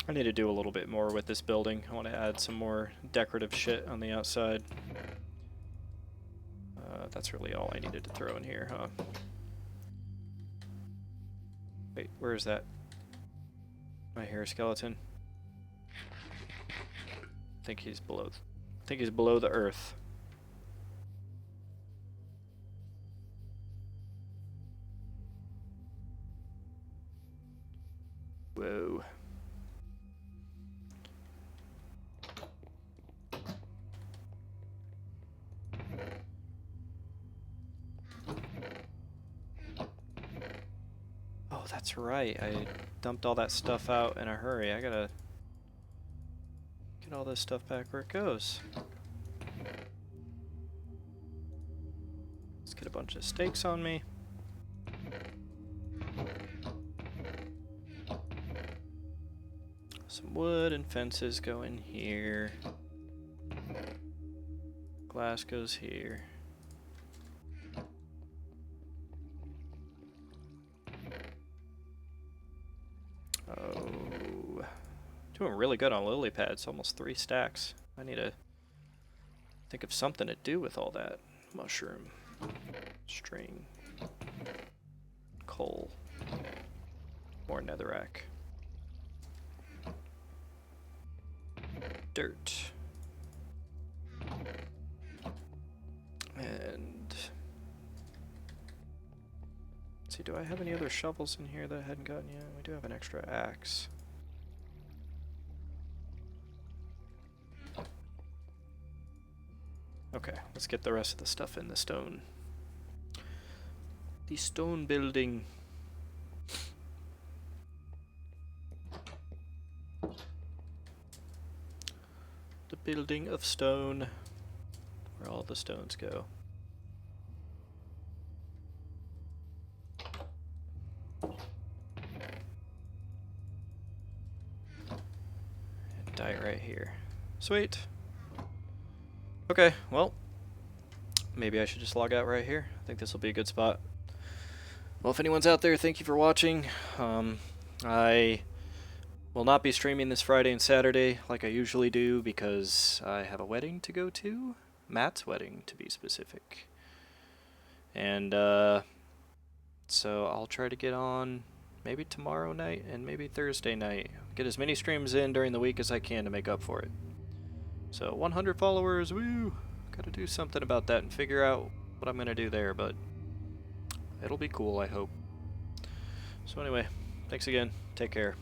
I need to do a little bit more with this building. I want to add some more decorative shit on the outside. That's really all I needed to throw in here, huh? Wait, where is that? My hair skeleton? I think he's below. think he's below the earth. Whoa. Oh, that's right. I dumped all that stuff out in a hurry. I gotta get all this stuff back where it goes. Let's get a bunch of stakes on me. Some wood and fences go in here. Glass goes here. Oh, doing really good on lily pads, almost 3 stacks. I need to think of something to do with all that. Mushroom, string, coal, more netherrack, dirt, and let's see, do I have any other shovels in here that I hadn't gotten yet? We do have an extra axe. Okay, let's get the rest of the stuff in the stone. The stone building. The building of stone. Where all the stones go. And die right here. Sweet. Okay, well, maybe I should just log out right here. I think this will be a good spot. Well, if anyone's out there, thank you for watching. I will not be streaming this Friday and Saturday like I usually do because I have a wedding to go to. Matt's wedding, to be specific. And so I'll try to get on maybe tomorrow night and maybe Thursday night. Get as many streams in during the week as I can to make up for it. So 100 followers, woo! Gotta do something about that and figure out what I'm gonna do there, but it'll be cool, I hope. So anyway, thanks again. Take care.